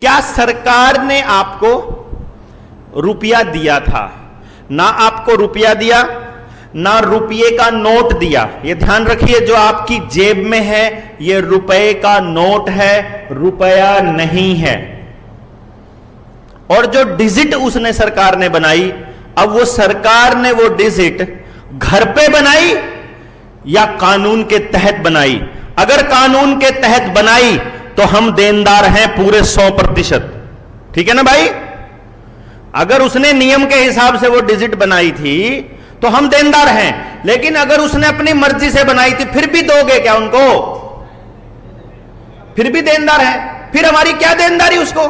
क्या सरकार ने आपको रुपया दिया था? ना आपको रुपया दिया, ना रुपये का नोट दिया। यह ध्यान रखिए, जो आपकी जेब में है यह रुपए का नोट है, रुपया नहीं है। और जो डिजिट उसने सरकार ने बनाई, अब वो सरकार ने वो डिजिट घर पे बनाई या कानून के तहत बनाई? अगर कानून के तहत बनाई तो हम देनदार हैं पूरे 100%। ठीक है ना भाई? अगर उसने नियम के हिसाब से वो डिजिट बनाई थी तो हम देनदार हैं। लेकिन अगर उसने अपनी मर्जी से बनाई थी, फिर भी दोगे क्या उनको? फिर भी देनदार हैं। फिर हमारी क्या देनदारी उसको?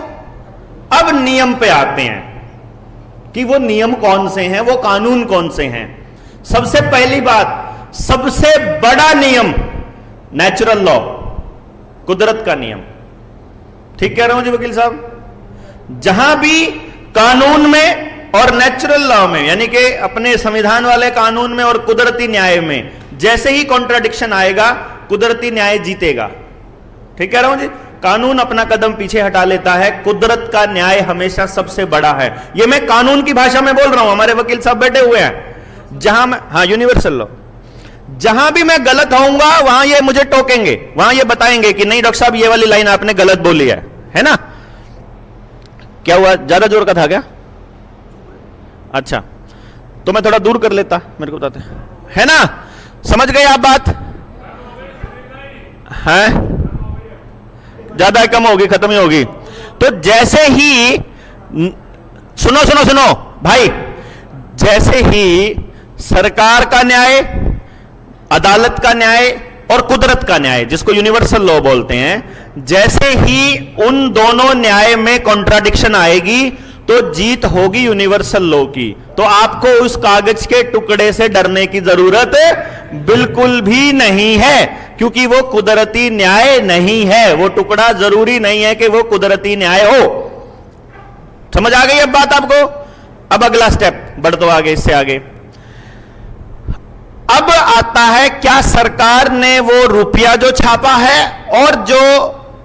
अब नियम पे आते हैं कि वो नियम कौन से हैं, वो कानून कौन से हैं। सबसे पहली बात, सबसे बड़ा नियम नेचुरल लॉ, कुदरत का नियम। ठीक कह रहा हूं जी वकील साहब? जहां भी कानून में और नेचुरल लॉ में, यानी कि अपने संविधान वाले कानून में और कुदरती न्याय में जैसे ही कॉन्ट्राडिक्शन आएगा, कुदरती न्याय जीतेगा। ठीक कह रहा हूं जी? कानून अपना कदम पीछे हटा लेता है, कुदरत का न्याय हमेशा सबसे बड़ा है। यह मैं कानून की भाषा में बोल रहा हूं, हमारे वकील साहब बैठे हुए हैं। जहां मैं, हाँ, यूनिवर्सल लॉ, जहां भी मैं गलत होऊंगा वहां ये मुझे टोकेंगे, वहां ये बताएंगे कि नहीं डॉक्टर साहब ये वाली लाइन आपने गलत बोली है ना? क्या हुआ, ज्यादा जोर का था क्या? अच्छा, तो मैं थोड़ा दूर कर लेता, मेरे को बताते है ना? समझ गए आप बात? है ज्यादा कम होगी, खत्म ही होगी। तो जैसे ही सुनो सुनो सुनो भाई, जैसे ही सरकार का न्याय, अदालत का न्याय और कुदरत का न्याय, जिसको यूनिवर्सल लॉ बोलते हैं, जैसे ही उन दोनों न्याय में कॉन्ट्राडिक्शन आएगी तो जीत होगी यूनिवर्सल लॉ की। तो आपको उस कागज के टुकड़े से डरने की जरूरत बिल्कुल भी नहीं है, क्योंकि वो कुदरती न्याय नहीं है। वो टुकड़ा जरूरी नहीं है कि वो कुदरती न्याय हो। समझ आ गई अब बात आपको? अब अगला स्टेप बढ़ दो आगे, इससे आगे अब आता है, क्या सरकार ने वो रुपया जो छापा है और जो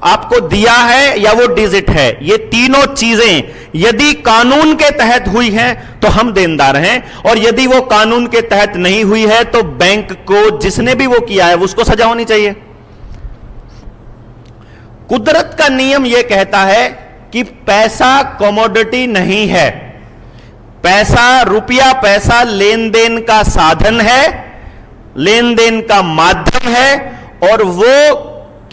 आपको दिया है या वो डिजिट है, ये तीनों चीजें यदि कानून के तहत हुई हैं तो हम देनदार हैं, और यदि वो कानून के तहत नहीं हुई है तो बैंक को, जिसने भी वो किया है, उसको सजा होनी चाहिए। कुदरत का नियम यह कहता है कि पैसा कमोडिटी नहीं है। पैसा, रुपया पैसा लेन देन का साधन है, लेन देन का माध्यम है, और वो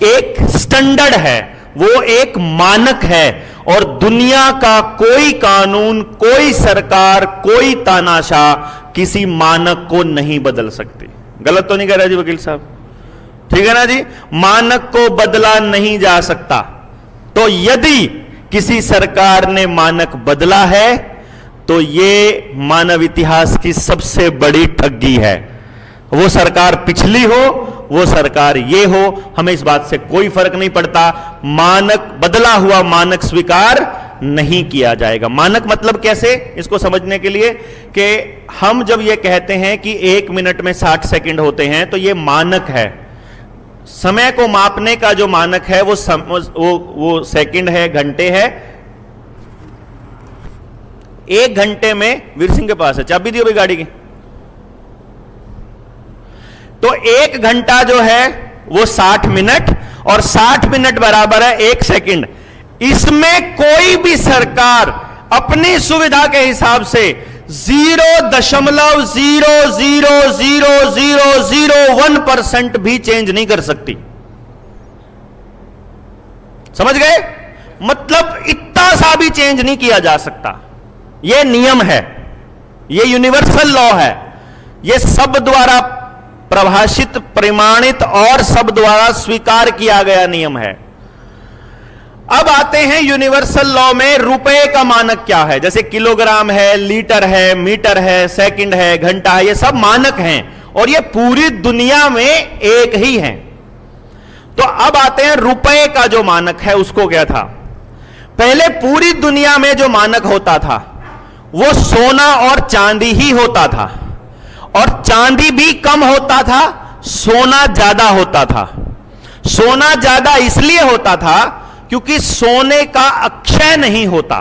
एक स्टैंडर्ड है, वो एक मानक है। और दुनिया का कोई कानून, कोई सरकार, कोई तानाशाह किसी मानक को नहीं बदल सकती। गलत तो नहीं कह रहा जी वकील साहब? ठीक है ना जी? मानक को बदला नहीं जा सकता। तो यदि किसी सरकार ने मानक बदला है तो यह मानव इतिहास की सबसे बड़ी ठगी है। वो सरकार पिछली हो, वो सरकार ये हो, हमें इस बात से कोई फर्क नहीं पड़ता। मानक, बदला हुआ मानक स्वीकार नहीं किया जाएगा। मानक मतलब कैसे, इसको समझने के लिए कि हम जब ये कहते हैं कि 1 मिनट में 60 सेकंड होते हैं, तो ये मानक है। समय को मापने का जो मानक है वो सेकंड है, घंटे है। 1 घंटे में, वीर सिंह के पास है, चाबी दियो भाई गाड़ी की। तो 1 घंटा जो है वो 60 मिनट, और 60 मिनट बराबर है 1 सेकंड। इसमें कोई भी सरकार अपनी सुविधा के हिसाब से 0.0000001% भी चेंज नहीं कर सकती। समझ गए? मतलब इतना सा भी चेंज नहीं किया जा सकता। यह नियम है, यह यूनिवर्सल लॉ है, यह सब द्वारा प्रभाषित, प्रमाणित और सब द्वारा स्वीकार किया गया नियम है। अब आते हैं यूनिवर्सल लॉ में रुपए का मानक क्या है। जैसे किलोग्राम है, लीटर है, मीटर है, सेकंड है, घंटा है, ये सब मानक हैं और ये पूरी दुनिया में एक ही हैं। तो अब आते हैं रुपए का जो मानक है उसको क्या था। पहले पूरी दुनिया में जो मानक होता था वो सोना और चांदी ही होता था, और चांदी भी कम होता था, सोना ज्यादा होता था। सोना ज्यादा इसलिए होता था क्योंकि सोने का अक्षय नहीं होता।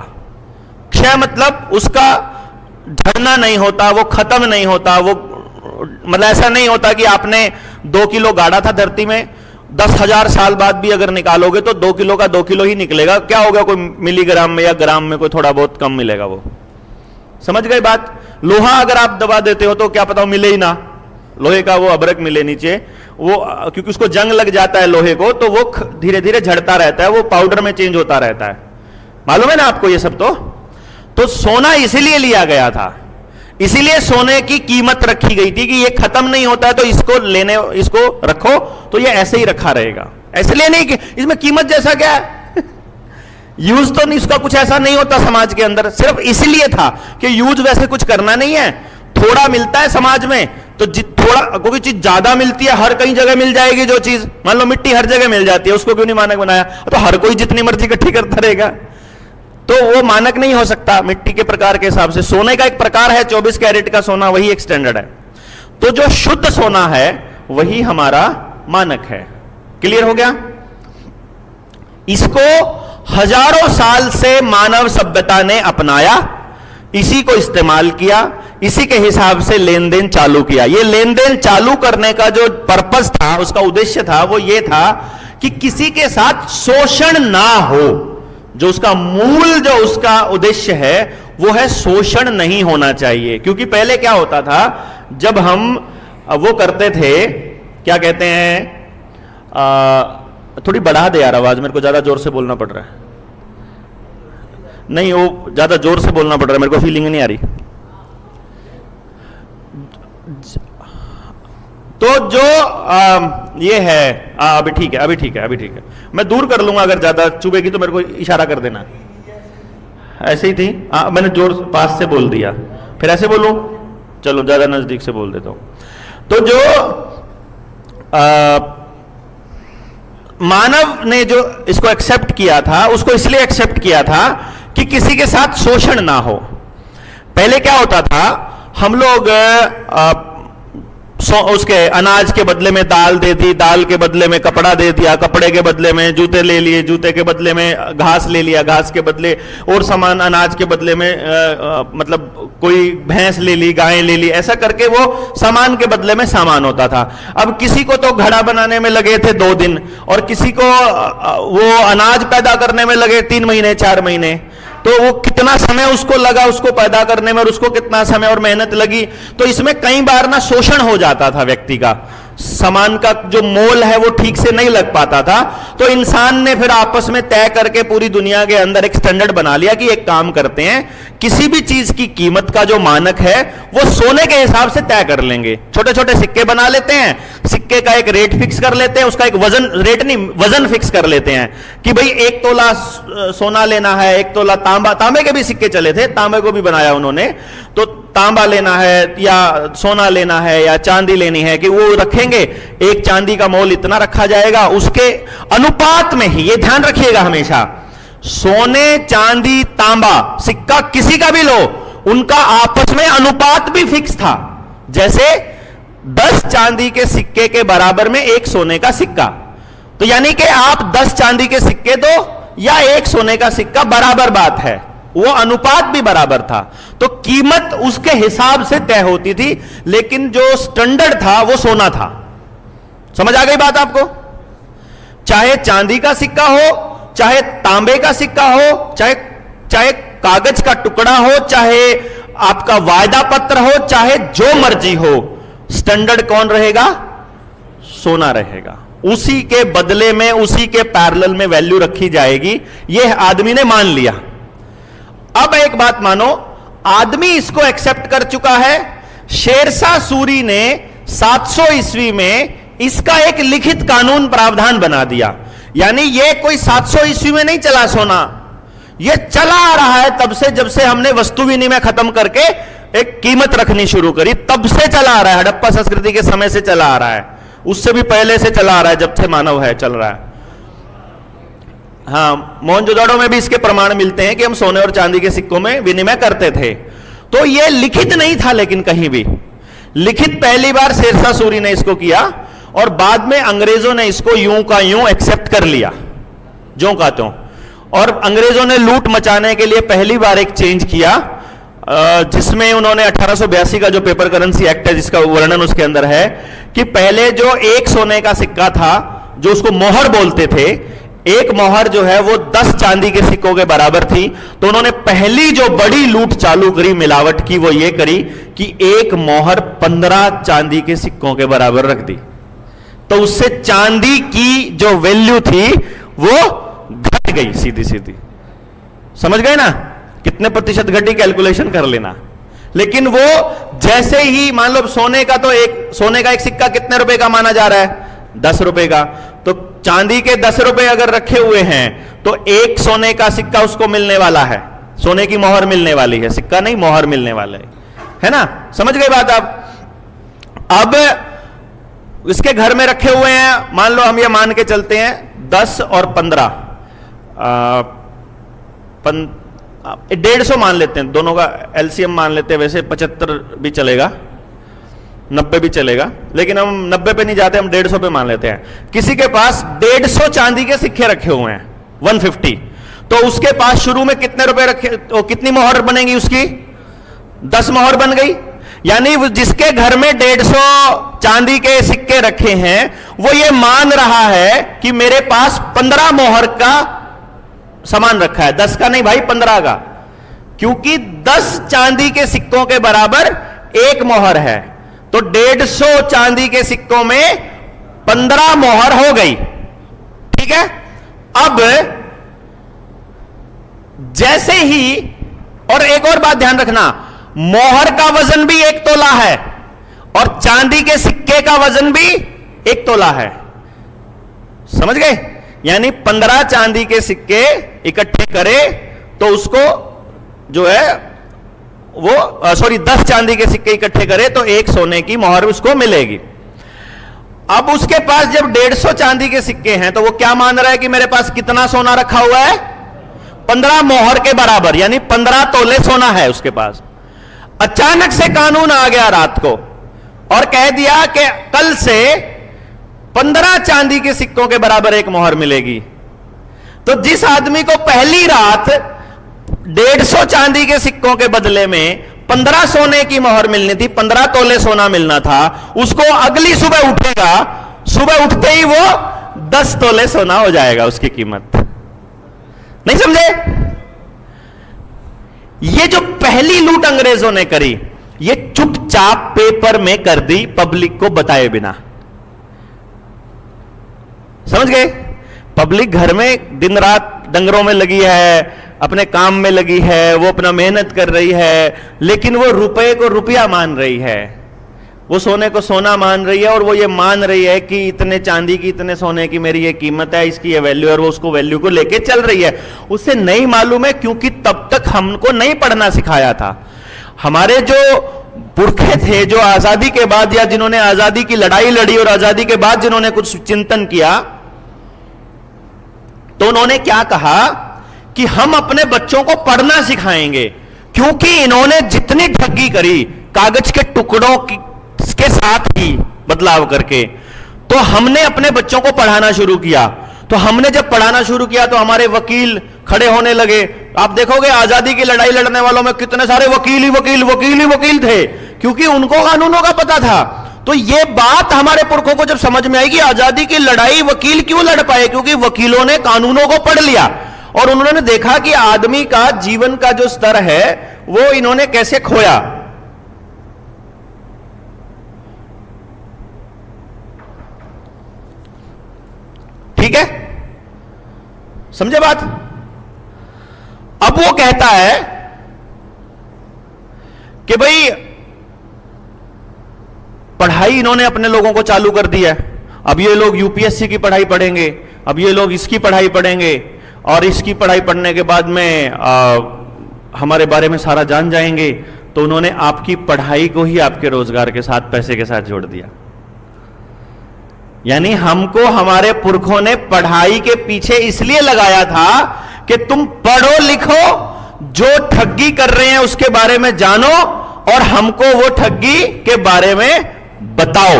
क्षय मतलब उसका झड़ना नहीं होता, वो खत्म नहीं होता, वो मतलब ऐसा नहीं होता कि आपने 2 किलो गाड़ा था धरती में, 10,000 साल बाद भी अगर निकालोगे तो 2 किलो का 2 किलो ही निकलेगा। क्या होगा, कोई मिलीग्राम में या ग्राम में कोई थोड़ा बहुत कम मिलेगा। वो समझ गए बात। लोहा अगर आप दबा देते हो तो क्या पता मिले ही ना, लोहे का वो अबरक मिले नीचे, वो क्योंकि उसको जंग लग जाता है लोहे को, तो वो धीरे धीरे झड़ता रहता है, वो पाउडर में चेंज होता रहता है। मालूम है ना आपको ये सब। तो सोना इसीलिए लिया गया था, इसीलिए सोने की कीमत रखी गई थी कि ये खत्म नहीं होता है तो इसको रखो तो ये ऐसे ही रखा रहेगा। इसलिए नहीं कि इसमें कीमत जैसा क्या है यूज तो नहीं, उसका कुछ ऐसा नहीं होता समाज के अंदर, सिर्फ इसलिए था कि यूज वैसे कुछ करना नहीं है। थोड़ा मिलता है समाज में तो थोड़ा, कोई चीज ज्यादा मिलती है, हर कहीं जगह मिल जाएगी जो चीज, मान लो मिट्टी हर जगह मिल जाती है, उसको क्यों नहीं मानक बनाया, तो हर कोई जितनी मर्जी इकट्ठी करता रहेगा, तो वो मानक नहीं हो सकता मिट्टी के प्रकार के हिसाब से। सोने का एक प्रकार है 24 कैरेट का सोना, वही एक स्टैंडर्ड है। तो जो शुद्ध सोना है वही हमारा मानक है। क्लियर हो गया। इसको हजारों साल से मानव सभ्यता ने अपनाया, इसी को इस्तेमाल किया, इसी के हिसाब से लेन देन चालू किया। ये लेन देन चालू करने का जो पर्पस था, उसका उद्देश्य था, वो ये था कि किसी के साथ शोषण ना हो। जो उसका मूल जो उसका उद्देश्य है वो है शोषण नहीं होना चाहिए। क्योंकि पहले क्या होता था, जब हम वो करते थे, क्या कहते हैं, थोड़ी बढ़ा दे यार आवाज, मेरे को ज्यादा जोर से बोलना पड़ रहा है। नहीं, वो ज्यादा जोर से बोलना पड़ रहा है, मेरे को फीलिंग नहीं आ रही। तो जो ये है, अभी ठीक है, अभी ठीक है, अभी ठीक है, मैं दूर कर लूंगा, अगर ज्यादा चुभेगी तो मेरे को इशारा कर देना। ऐसे ही थी, मैंने जोर पास से बोल दिया, फिर ऐसे बोलूं, चलो ज्यादा नजदीक से बोल देता हूं। तो जो मानव ने जो इसको एक्सेप्ट किया था, उसको इसलिए एक्सेप्ट किया था कि किसी के साथ शोषण ना हो। पहले क्या होता था, हम लोग उसके अनाज के बदले में दाल दे दी, दाल के बदले में कपड़ा दे दिया, कपड़े के बदले में जूते ले लिए, जूते के बदले में घास ले लिया, घास के बदले और सामान, अनाज के बदले में मतलब कोई भैंस ले ली, गायें ले ली, ऐसा करके वो सामान के बदले में सामान होता था। अब किसी को तो घड़ा बनाने में लगे थे 2 दिन, और किसी को वो अनाज पैदा करने में लगे 3 महीने 4 महीने। तो वो कितना समय उसको लगा उसको पैदा करने में, और उसको कितना समय और मेहनत लगी। तो इसमें कई बार ना शोषण हो जाता था व्यक्ति का, सामान का जो मोल है वो ठीक से नहीं लग पाता था। तो इंसान ने फिर आपस में तय करके पूरी दुनिया के अंदर एक स्टैंडर्ड बना लिया कि एक काम करते हैं, किसी भी चीज की कीमत का जो मानक है वो सोने के हिसाब से तय कर लेंगे। छोटे छोटे सिक्के बना लेते हैं, सिक्के का एक रेट फिक्स कर लेते हैं, उसका एक वजन, रेट नहीं वजन फिक्स कर लेते हैं कि भाई 1 तोला सोना लेना है, 1 तोला तांबा, तांबे के भी सिक्के चले थे, तांबे को भी बनाया उन्होंने। तो तांबा लेना है या सोना लेना है या चांदी लेनी है, कि वो रखेंगे, एक चांदी का मोल इतना रखा जाएगा, उसके अनुपात में ही, ये ध्यान रखिएगा हमेशा, सोने चांदी तांबा सिक्का किसी का भी लो, उनका आपस में अनुपात भी फिक्स था। जैसे 10 चांदी के सिक्के के बराबर में 1 सोने का सिक्का, तो यानी कि आप 10 चांदी के सिक्के दो या 1 सोने का सिक्का, बराबर बात है, वो अनुपात भी बराबर था। तो कीमत उसके हिसाब से तय होती थी, लेकिन जो स्टैंडर्ड था वो सोना था। समझ आ गई बात आपको। चाहे चांदी का सिक्का हो, चाहे तांबे का सिक्का हो, चाहे कागज का टुकड़ा हो, चाहे आपका वायदा पत्र हो, चाहे जो मर्जी हो, स्टैंडर्ड कौन रहेगा? सोना रहेगा। उसी के बदले में, उसी के पैरेलल में वैल्यू रखी जाएगी। यह आदमी ने मान लिया। अब एक बात मानो, आदमी इसको एक्सेप्ट कर चुका है। शेरशाह सूरी ने 700 ईस्वी में इसका एक लिखित कानून प्रावधान बना दिया। यानी यह कोई 700 ईस्वी में नहीं चला सोना, यह चला आ रहा है तब से, जब से हमने वस्तु विनिमय खत्म करके एक कीमत रखनी शुरू करी, तब से चला आ रहा है। हड़प्पा संस्कृति के समय से चला आ रहा है, उससे भी पहले से चला आ रहा है, जब से मानव है चल रहा है। हाँ, मोहनजोदड़ो में भी इसके प्रमाण मिलते हैं कि हम सोने और चांदी के सिक्कों में विनिमय करते थे। तो यह लिखित नहीं था, लेकिन कहीं भी लिखित पहली बार शेरशाह सूरी ने इसको किया, और बाद में अंग्रेजों ने इसको यूं का यूं एक्सेप्ट कर लिया। ज्यों का त्यों। और अंग्रेजों ने लूट मचाने के लिए पहली बार एक चेंज किया, जिसमें उन्होंने 1882 का जो पेपर करेंसी एक्ट है, जिसका वर्णन उसके अंदर है कि पहले जो एक सोने का सिक्का था, जो उसको मोहर बोलते थे, एक मोहर जो है वो 10 चांदी के सिक्कों के बराबर थी। तो उन्होंने पहली जो बड़ी लूट चालू करी मिलावट की, वो ये करी कि एक मोहर 15 चांदी के सिक्कों के बराबर रख दी। तो उससे चांदी की जो वैल्यू थी वो घट गई सीधी सीधी। समझ गए ना कितने प्रतिशत घटी, कैलकुलेशन कर लेना। लेकिन वो जैसे ही मान लो सोने का एक सिक्का कितने रुपए का माना जा रहा है, 10 रुपए का। तो चांदी के 10 रुपए अगर रखे हुए हैं तो एक सोने का सिक्का उसको मिलने वाला है, सोने की मोहर मिलने वाली है, सिक्का नहीं मोहर मिलने वाला है ना। समझ गए बात आप। अब इसके घर में रखे हुए हैं, मान लो हम ये मान के चलते हैं 10 और 15, 150 मान लेते हैं, दोनों का एलसीएम मान लेते हैं। वैसे 75 भी चलेगा, 90 भी चलेगा, लेकिन हम 90 पे नहीं जाते, हम 150 पे मान लेते हैं। किसी के पास 150 चांदी के सिक्के रखे हुए हैं, 150, तो उसके पास शुरू में कितने रुपए रखे, तो कितनी मोहर बनेगी उसकी, 10 मोहर बन गई। यानी जिसके घर में 150 चांदी के सिक्के रखे हैं, वो ये मान रहा है कि मेरे पास 15 मोहर का सामान रखा है, 10 का नहीं भाई, 15 का, क्योंकि 10 चांदी के सिक्कों के बराबर एक मोहर है। तो 150 चांदी के सिक्कों में 15 मोहर हो गई। ठीक है। अब जैसे ही, और एक और बात ध्यान रखना, मोहर का वजन भी 1 तोला है और चांदी के सिक्के का वजन भी 1 तोला है। समझ गए। यानी 15 चांदी के सिक्के इकट्ठे करे तो उसको जो है वो 10 चांदी के सिक्के इकट्ठे करे तो एक सोने की मोहर उसको मिलेगी। अब उसके पास जब 150 चांदी के सिक्के हैं तो वो क्या मान रहा है कि मेरे पास कितना सोना रखा हुआ है, 15 मोहर के बराबर, यानी 15 तोले सोना है उसके पास। अचानक से कानून आ गया रात को और कह दिया कि कल से 15 चांदी के सिक्कों के बराबर एक मोहर मिलेगी। तो जिस आदमी को पहली रात 150 चांदी के सिक्कों के बदले में 15 सोने की मोहर मिलनी थी, 15 तोले सोना मिलना था, उसको अगली सुबह उठेगा, सुबह उठते ही वो 10 तोले सोना हो जाएगा उसकी कीमत। नहीं समझे। ये जो पहली लूट अंग्रेजों ने करी, ये चुपचाप पेपर में कर दी, पब्लिक को बताए बिना। समझ गए। पब्लिक घर में दिन रात डंगरों में लगी है, अपने काम में लगी है, वो अपना मेहनत कर रही है, लेकिन वो रुपए को रुपया मान रही है, वो सोने को सोना मान रही है, और वो ये मान रही है कि इतने चांदी की, इतने सोने की मेरी ये कीमत है, इसकी ये वैल्यू है, और वो उसको वैल्यू को लेके चल रही है। उसे नहीं मालूम है, क्योंकि तब तक हमको नहीं पढ़ना सिखाया था। हमारे जो पुरखे थे, जो आजादी के बाद या जिन्होंने आजादी की लड़ाई लड़ी और आजादी के बाद जिन्होंने कुछ चिंतन किया, तो उन्होंने क्या कहा कि हम अपने बच्चों को पढ़ना सिखाएंगे, क्योंकि इन्होंने जितनी ठगी करी कागज के टुकड़ों के साथ ही बदलाव करके, तो हमने अपने बच्चों को पढ़ाना शुरू किया। तो हमने जब पढ़ाना शुरू किया तो हमारे वकील खड़े होने लगे। आप देखोगे आजादी की लड़ाई लड़ने वालों में कितने सारे वकील ही वकील थे, क्योंकि उनको कानूनों का पता था। तो ये बात हमारे पुरखों को जब समझ में आएगी, आजादी की लड़ाई वकील क्यों लड़ पाए, क्योंकि वकीलों ने कानूनों को पढ़ लिया और उन्होंने देखा कि आदमी का जीवन का जो स्तर है वो इन्होंने कैसे खोया। ठीक है, समझे बात। अब वो कहता है कि भाई पढ़ाई इन्होंने अपने लोगों को चालू कर दी है, अब ये लोग यूपीएससी की पढ़ाई पढ़ेंगे, अब ये लोग इसकी पढ़ाई पढ़ेंगे, और इसकी पढ़ाई पढ़ने के बाद में हमारे बारे में सारा जान जाएंगे। तो उन्होंने आपकी पढ़ाई को ही आपके रोजगार के साथ, पैसे के साथ जोड़ दिया। यानी हमको हमारे पुरखों ने पढ़ाई के पीछे इसलिए लगाया था कि तुम पढ़ो लिखो, जो ठगी कर रहे हैं उसके बारे में जानो, और हमको वो ठगी के बारे में बताओ।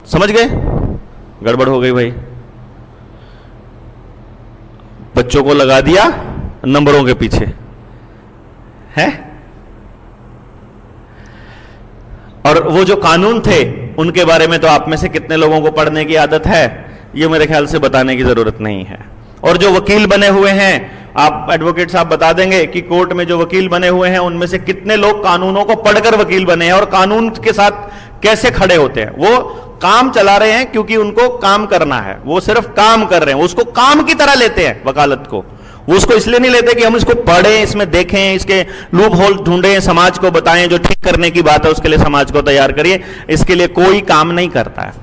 समझ गए। गड़बड़ हो गई भाई। बच्चों को लगा दिया नंबरों के पीछे है। और वो जो कानून थे उनके बारे में तो आप में से कितने लोगों को पढ़ने की आदत है, ये मेरे ख्याल से बताने की जरूरत नहीं है। और जो वकील बने हुए हैं, आप एडवोकेट साहब बता देंगे कि कोर्ट में जो वकील बने हुए हैं उनमें से कितने लोग कानूनों को पढ़कर वकील बने हैं और कानून के साथ कैसे खड़े होते हैं। वो काम चला रहे हैं क्योंकि उनको काम करना है, वो सिर्फ काम कर रहे हैं, उसको काम की तरह लेते हैं वकालत को। वो उसको इसलिए नहीं लेते कि हम इसको पढ़ें, इसमें देखें, इसके लूप होल ढूंढें, समाज को बताएं, जो ठीक करने की बात है उसके लिए समाज को तैयार करिए। इसके लिए कोई काम नहीं करता है।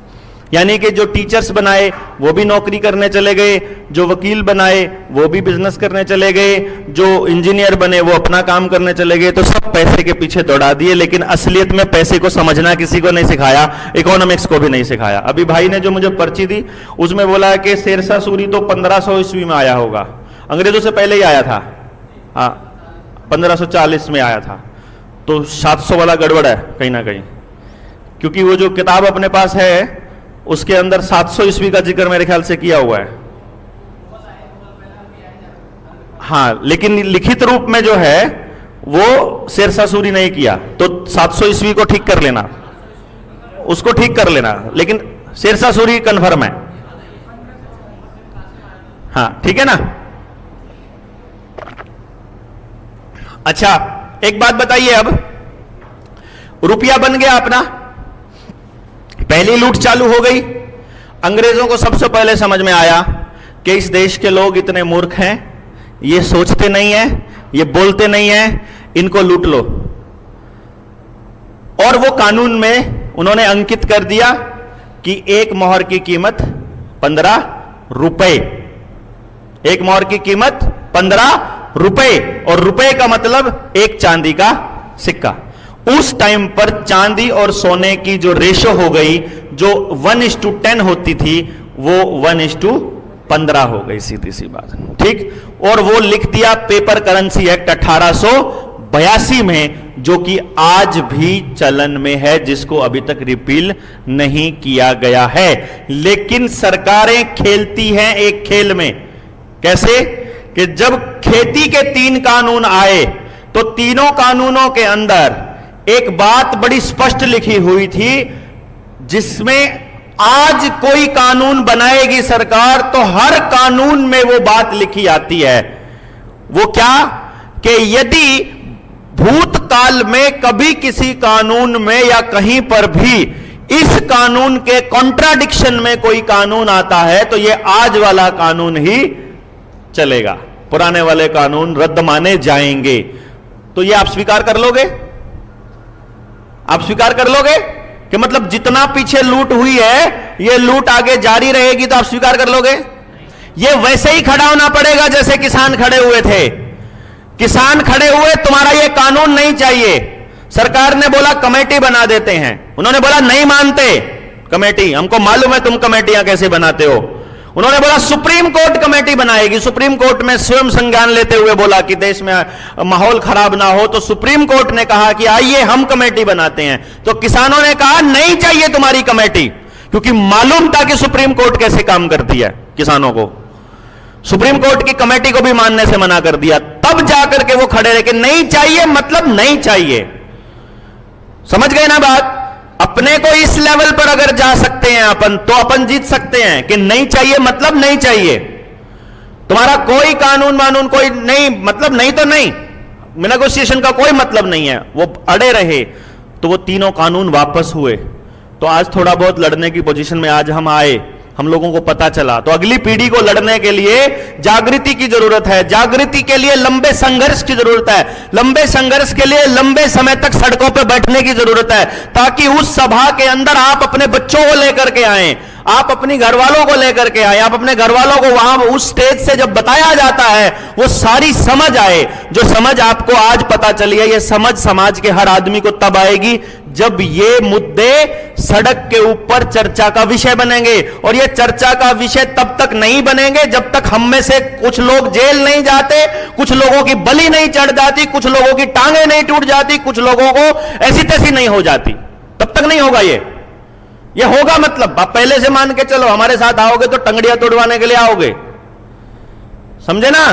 यानी कि जो टीचर्स बनाए वो भी नौकरी करने चले गए, जो वकील बनाए वो भी बिजनेस करने चले गए, जो इंजीनियर बने वो अपना काम करने चले गए, तो सब पैसे के पीछे दौड़ा दिए। लेकिन असलियत में पैसे को समझना किसी को नहीं सिखाया, इकोनॉमिक्स को भी नहीं सिखाया। अभी भाई ने जो मुझे पर्ची दी उसमें बोला कि शेरशाह सूरी तो 1500 ईस्वी में आया होगा, अंग्रेजों से पहले ही आया था। हाँ, 1540 में आया था, तो 700 वाला गड़बड़ है कहीं ना कहीं, क्योंकि वो जो किताब अपने पास है उसके अंदर 700 ईस्वी का जिक्र मेरे ख्याल से किया हुआ है। हाँ, लेकिन लिखित रूप में जो है वो शेरशाह सूरी नहीं किया, तो 700 ईस्वी को ठीक कर लेना, उसको ठीक कर लेना, लेकिन शेरशाह सूरी कन्फर्म है। हाँ, ठीक है ना। अच्छा, एक बात बताइए, अब रुपया बन गया अपना, पहली लूट चालू हो गई। अंग्रेजों को सबसे पहले समझ में आया कि इस देश के लोग इतने मूर्ख हैं, ये सोचते नहीं है, ये बोलते नहीं है, इनको लूट लो। और वो कानून में उन्होंने अंकित कर दिया कि एक मोहर की कीमत 15 रुपए, एक मोहर की कीमत 15 रुपए, और रुपए का मतलब एक चांदी का सिक्का। उस टाइम पर चांदी और सोने की जो रेशो हो गई, जो 1:10 होती थी, वो 1:15 हो गई, सीधी सी बात, ठीक। और वो लिख दिया पेपर करेंसी एक्ट 1882 में, जो कि आज भी चलन में है, जिसको अभी तक रिपील नहीं किया गया है। लेकिन सरकारें खेलती हैं एक खेल में, कैसे कि जब खेती के 3 कानून आए तो तीनों कानूनों के अंदर एक बात बड़ी स्पष्ट लिखी हुई थी, जिसमें आज कोई कानून बनाएगी सरकार तो हर कानून में वो बात लिखी आती है। वो क्या कि यदि भूतकाल में कभी किसी कानून में या कहीं पर भी इस कानून के कॉन्ट्राडिक्शन में कोई कानून आता है तो ये आज वाला कानून ही चलेगा, पुराने वाले कानून रद्द माने जाएंगे। तो ये आप स्वीकार कर लोगे? आप स्वीकार कर लोगे कि मतलब जितना पीछे लूट हुई है ये लूट आगे जारी रहेगी, तो आप स्वीकार कर लोगे? ये वैसे ही खड़ा होना पड़ेगा जैसे किसान खड़े हुए थे। किसान खड़े हुए, तुम्हारा ये कानून नहीं चाहिए, सरकार ने बोला कमेटी बना देते हैं, उन्होंने बोला नहीं मानते कमेटी, हमको मालूम है तुम कमेटियां कैसे बनाते हो। उन्होंने बोला सुप्रीम कोर्ट कमेटी बनाएगी। सुप्रीम कोर्ट में स्वयं संज्ञान लेते हुए बोला कि देश में माहौल खराब ना हो, तो सुप्रीम कोर्ट ने कहा कि आइए हम कमेटी बनाते हैं। तो किसानों ने कहा नहीं चाहिए तुम्हारी कमेटी, क्योंकि मालूम था कि सुप्रीम कोर्ट कैसे काम करती है। किसानों को सुप्रीम कोर्ट की कमेटी को भी मानने से मना कर दिया, तब जाकर के वो खड़े रहे कि नहीं चाहिए मतलब नहीं चाहिए। समझ गए ना बात? अपने को इस लेवल पर अगर जा सकते हैं अपन, तो अपन जीत सकते हैं कि नहीं चाहिए मतलब नहीं चाहिए, तुम्हारा कोई कानून मानून कोई नहीं, मतलब नहीं तो नहीं, नेगोशिएशन का कोई मतलब नहीं है। वो अड़े रहे तो वो तीनों कानून वापस हुए। तो आज थोड़ा बहुत लड़ने की पोजीशन में आज हम आए, हम लोगों को पता चला। तो अगली पीढ़ी को लड़ने के लिए जागृति की जरूरत है, जागृति के लिए लंबे संघर्ष की जरूरत है, लंबे संघर्ष के लिए लंबे समय तक सड़कों पर बैठने की जरूरत है, ताकि उस सभा के अंदर आप अपने बच्चों को लेकर के आए, आप अपनी घरवालों को लेकर के आए, आप अपने घरवालों को वहां उस स्टेज से जब बताया जाता है वो सारी समझ आए। जो समझ आपको आज पता चली है, ये समझ समाज के हर आदमी को तब आएगी जब ये मुद्दे सड़क के ऊपर चर्चा का विषय बनेंगे। और ये चर्चा का विषय तब तक नहीं बनेंगे जब तक हम में से कुछ लोग जेल नहीं जाते, कुछ लोगों की बलि नहीं चढ़ जाती, कुछ लोगों की टांगें नहीं टूट जाती, कुछ लोगों को ऐसी तैसी नहीं हो जाती, तब तक नहीं होगा। ये होगा मतलब आप पहले से मान के चलो, हमारे साथ आओगे तो टंगड़ियां तोड़वाने के लिए आओगे, समझे ना?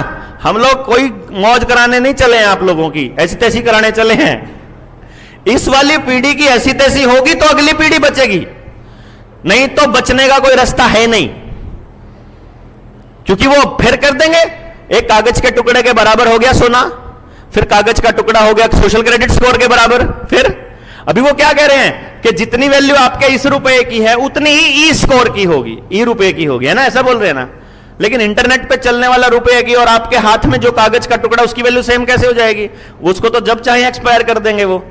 हम लोग कोई मौज कराने नहीं चले हैं आप लोगों की, ऐसी तैसी कराने चले हैं। इस वाली पीढ़ी की ऐसी तैसी होगी तो अगली पीढ़ी बचेगी, नहीं तो बचने का कोई रास्ता है नहीं, क्योंकि वो फिर कर देंगे। एक कागज के टुकड़े के बराबर हो गया सोना, फिर कागज का टुकड़ा हो गया सोशल क्रेडिट स्कोर के बराबर। फिर अभी वो क्या कह रहे हैं कि जितनी वैल्यू आपके इस रुपए की है उतनी ही ई स्कोर की होगी, ई रुपए की होगी, है ना? ऐसा बोल रहे हैं ना। लेकिन इंटरनेट पे चलने वाला रुपए की और आपके हाथ में जो कागज का टुकड़ा उसकी वैल्यू सेम कैसे हो जाएगी? उसको तो जब चाहे एक्सपायर कर देंगे। वो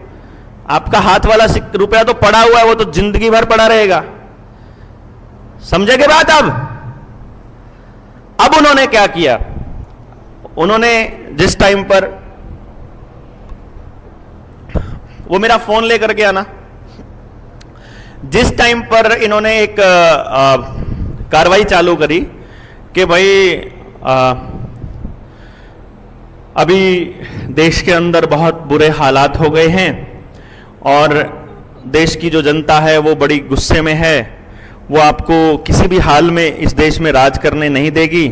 आपका हाथ वाला रुपया तो पड़ा हुआ है, वो तो जिंदगी भर पड़ा रहेगा। समझेगे बात? अब उन्होंने क्या किया? उन्होंने जिस टाइम पर, वो मेरा फोन लेकर के आना, जिस टाइम पर इन्होंने एक कार्रवाई चालू करी कि भाई अभी देश के अंदर बहुत बुरे हालात हो गए हैं और देश की जो जनता है वो बड़ी गुस्से में है, वो आपको किसी भी हाल में इस देश में राज करने नहीं देगी,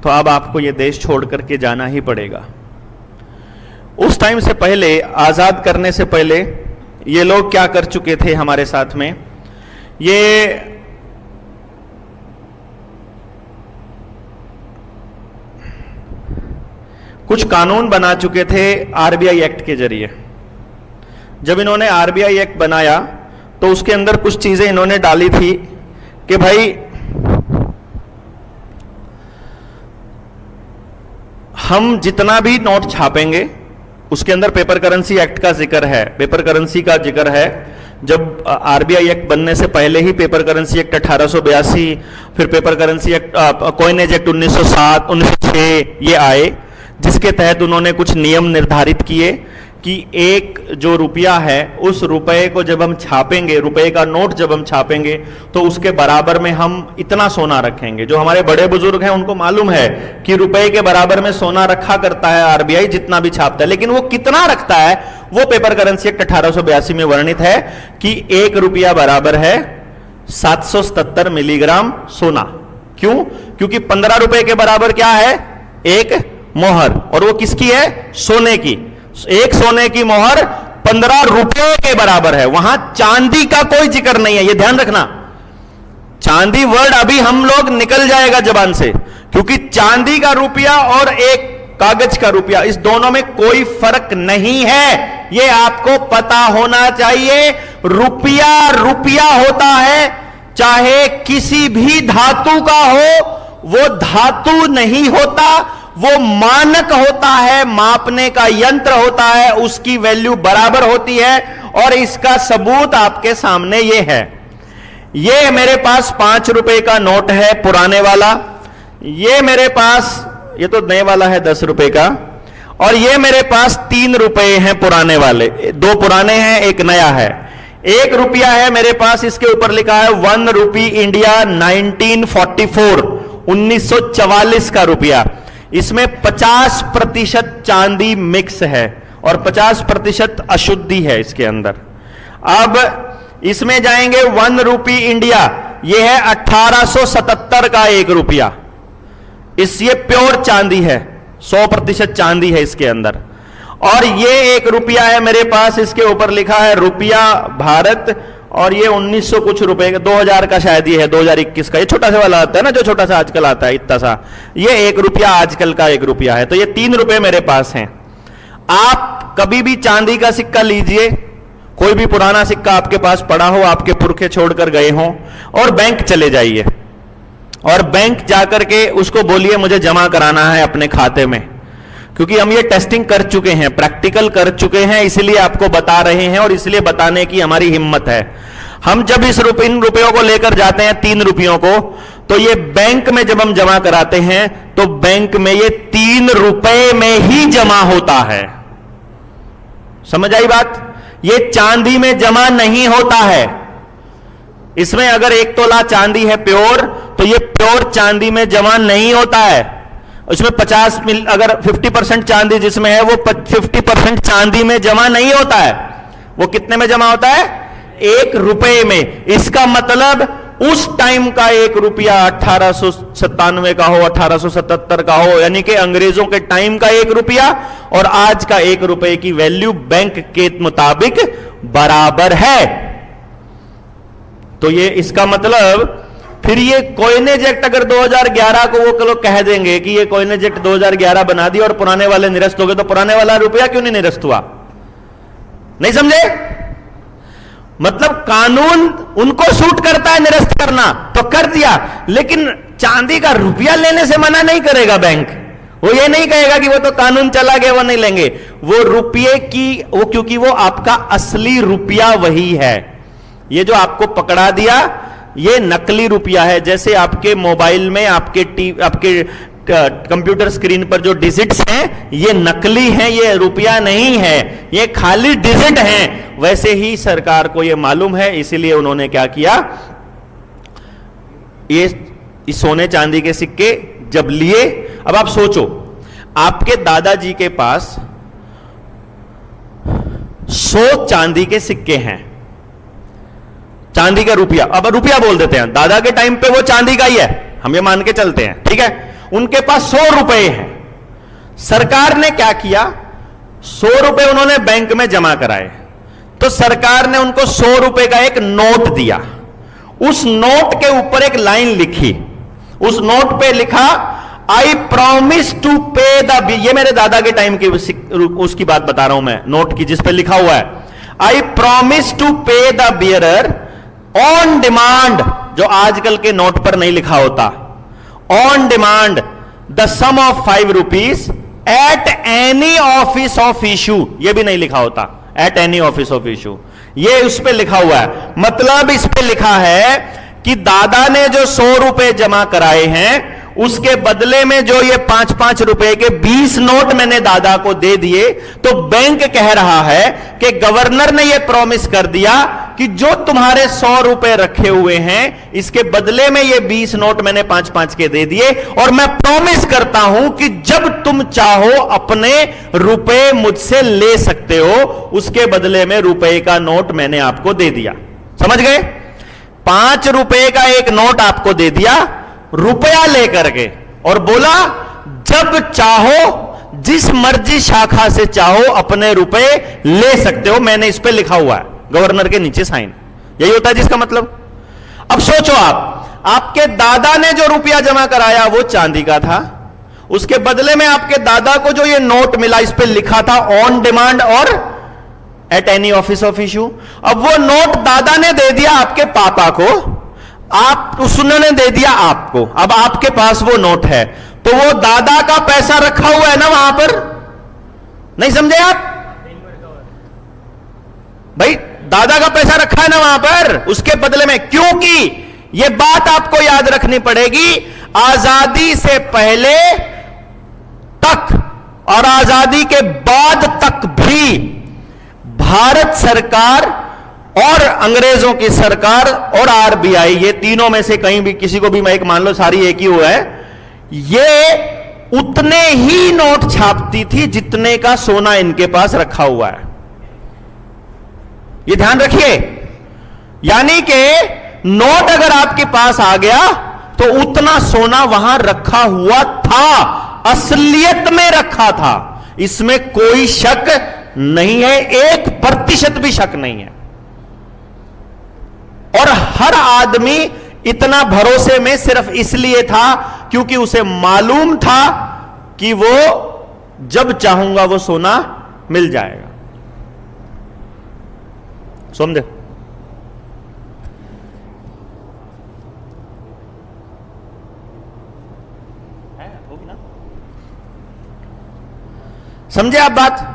तो अब आपको ये देश छोड़ करके जाना ही पड़ेगा। उस टाइम से पहले, आजाद करने से पहले ये लोग क्या कर चुके थे हमारे साथ में? ये कुछ कानून बना चुके थे आरबीआई एक्ट के जरिए। जब इन्होंने आरबीआई एक्ट बनाया तो उसके अंदर कुछ चीजें इन्होंने डाली थी कि भाई हम जितना भी नोट छापेंगे उसके अंदर पेपर करेंसी एक्ट का जिक्र है, पेपर करेंसी का जिक्र है। जब आरबीआई एक्ट बनने से पहले ही पेपर करेंसी एक्ट 1882, फिर paper currency act, coinage act 1907, 1906 ये आए, जिसके तहत उन्होंने कुछ नियम निर्धारित किए कि एक जो रुपया है उस रुपए को जब हम छापेंगे, रुपए का नोट जब हम छापेंगे तो उसके बराबर में हम इतना सोना रखेंगे। जो हमारे बड़े बुजुर्ग हैं उनको मालूम है कि रुपए के बराबर में सोना रखा करता है आरबीआई जितना भी छापता है, लेकिन वो कितना रखता है वो पेपर करेंसी एक्ट 1882 में वर्णित है कि एक रुपया बराबर है 777 मिलीग्राम सोना। क्यों? क्योंकि 15 रुपए के बराबर क्या है? एक मोहर, और वो किसकी है? सोने की। एक सोने की मोहर 15 रुपए के बराबर है। वहां चांदी का कोई जिक्र नहीं है, यह ध्यान रखना। चांदी वर्ड अभी हम लोग निकल जाएगा जबान से, क्योंकि चांदी का रुपया और एक कागज का रुपया, इस दोनों में कोई फर्क नहीं है, यह आपको पता होना चाहिए। रुपया रुपया होता है, चाहे किसी भी धातु का हो, वो धातु नहीं होता, वो मानक होता है, मापने का यंत्र होता है, उसकी वैल्यू बराबर होती है। और इसका सबूत आपके सामने ये है। ये मेरे पास 5 रुपए का नोट है, पुराने वाला। ये मेरे पास, ये तो नए वाला है 10 रुपए का, और ये मेरे पास 3 रुपए हैं पुराने वाले। 2 पुराने हैं, एक नया है। 1 रुपया है मेरे पास, इसके ऊपर लिखा है 1 रुपी इंडिया 1944, 1944 का रुपया। इसमें 50% चांदी मिक्स है और 50% अशुद्धि है इसके अंदर। अब इसमें जाएंगे 1 रुपी इंडिया, यह है 1877 का 1 रुपया। ये प्योर चांदी है, 100% चांदी है इसके अंदर। और ये 1 रुपया है मेरे पास, इसके ऊपर लिखा है रुपया भारत, और ये 1900 कुछ रुपए का, 2000 का शायद ये है, 2021 का। ये छोटा सा वाला आता है ना, जो छोटा सा आजकल आता है, इतना सा। ये 1 रुपया आजकल का 1 रुपया है। तो ये 3 रुपए मेरे पास हैं। आप कभी भी चांदी का सिक्का लीजिए, कोई भी पुराना सिक्का आपके पास पड़ा हो, आपके पुरखे छोड़कर गए हों, और बैंक चले जाइए और बैंक जाकर के उसको बोलिए मुझे जमा कराना है अपने खाते में। क्योंकि हम ये टेस्टिंग कर चुके हैं, प्रैक्टिकल कर चुके हैं, इसलिए आपको बता रहे हैं और इसलिए बताने की हमारी हिम्मत है। हम जब इन रुपयों को लेकर जाते हैं, 3 रुपयों को, तो ये बैंक में जब हम जमा कराते हैं तो बैंक में ये 3 रुपए में ही जमा होता है। समझ आई बात? ये चांदी में जमा नहीं होता है। इसमें अगर 1 तोला चांदी है प्योर, तो ये प्योर चांदी में जमा नहीं होता है। उसमें 50 मिल, अगर 50% चांदी जिसमें है, वो 50% चांदी में जमा नहीं होता है। वो कितने में जमा होता है? 1 रुपए में। इसका मतलब उस टाइम का 1 रुपया 1897 का हो, 1877 का हो, यानी कि अंग्रेजों के टाइम का 1 रुपया और आज का 1 रुपए की वैल्यू बैंक के मुताबिक बराबर है। तो ये इसका मतलब फिर ये कॉइनेज एक्ट अगर 2011 को वो लोग कह देंगे कि ये कॉइनेज एक्ट 2011 बना दिया और पुराने वाले निरस्त हो गए, तो पुराने वाला रुपया क्यों नहीं निरस्त हुआ? नहीं समझे? मतलब कानून उनको सूट करता है निरस्त करना, तो कर दिया, लेकिन चांदी का रुपया लेने से मना नहीं करेगा बैंक। वो ये नहीं कहेगा कि वो तो कानून चला गया, वो नहीं लेंगे। वो रुपये की वो, क्योंकि वो आपका असली रुपया वही है। ये जो आपको पकड़ा दिया ये नकली रुपया है। जैसे आपके मोबाइल में आपके कंप्यूटर स्क्रीन पर जो डिजिट्स हैं ये नकली हैं, ये रुपया नहीं है, ये खाली डिजिट हैं। वैसे ही सरकार को ये मालूम है, इसीलिए उन्होंने क्या किया, ये सोने चांदी के सिक्के जब लिए, अब आप सोचो आपके दादाजी के पास 100 चांदी के सिक्के हैं, चांदी का रुपया, अब रुपया बोल देते हैं, दादा के टाइम पे वो चांदी का ही है, हम ये मान के चलते हैं, ठीक है। उनके पास 100 रुपए हैं। सरकार ने क्या किया, 100 रुपए उन्होंने बैंक में जमा कराए, तो सरकार ने उनको 100 रुपए का एक नोट दिया। उस नोट के ऊपर एक लाइन लिखी, उस नोट पे लिखा आई प्रॉमिस टू पे द, ये मेरे दादा के टाइम की उसकी बात बता रहा हूं मैं, नोट की जिस पे लिखा हुआ है I promise to pay the bearer on demand, जो आजकल के नोट पर नहीं लिखा होता, on demand the sum of 5 rupees at any office of issue, ये भी नहीं लिखा होता, at any office of issue, ये उस पे लिखा हुआ है। मतलब इस पे लिखा है कि दादा ने जो 100 रुपए जमा कराए हैं उसके बदले में जो ये 5-5 रुपए के 20 नोट मैंने दादा को दे दिए, तो बैंक कह रहा है कि गवर्नर ने ये प्रॉमिस कर दिया कि जो तुम्हारे 100 रुपए रखे हुए हैं इसके बदले में ये 20 नोट मैंने 5-5 के दे दिए, और मैं प्रॉमिस करता हूं कि जब तुम चाहो अपने रुपए मुझसे ले सकते हो, उसके बदले में रुपए का नोट मैंने आपको दे दिया। समझ गए? 5 रुपए का एक नोट आपको दे दिया रुपया लेकर के, और बोला जब चाहो जिस मर्जी शाखा से चाहो अपने रुपए ले सकते हो, मैंने इस पे लिखा हुआ है, गवर्नर के नीचे साइन, यही होता है जिसका मतलब। अब सोचो आपके दादा ने जो रुपया जमा कराया वो चांदी का था, उसके बदले में आपके दादा को जो ये नोट मिला इस पे लिखा था ऑन डिमांड और eight any office of issue. अब वो नोट दादा ने दे दिया आपके पापा को, आप उन्होंने दे दिया आपको, अब आपके पास वो नोट है, तो वो दादा का पैसा रखा हुआ है ना वहां पर, नहीं समझे आप भाई? दादा का पैसा रखा है ना वहां पर, उसके बदले में, क्योंकि ये बात आपको याद रखनी पड़ेगी, आजादी से पहले तक और आजादी के बाद तक भी भारत सरकार और अंग्रेजों की सरकार और आरबीआई, ये तीनों में से कहीं भी किसी को भी मैं एक मान लो सारी एक ही हुआ है, ये उतने ही नोट छापती थी जितने का सोना इनके पास रखा हुआ है। ये ध्यान रखिए, यानी कि नोट अगर आपके पास आ गया तो उतना सोना वहां रखा हुआ था, असलियत में रखा था, इसमें कोई शक नहीं है, 1% भी शक नहीं है। और हर आदमी इतना भरोसे में सिर्फ इसलिए था क्योंकि उसे मालूम था कि वो जब चाहूंगा वो सोना मिल जाएगा। समझे? समझे आप बात?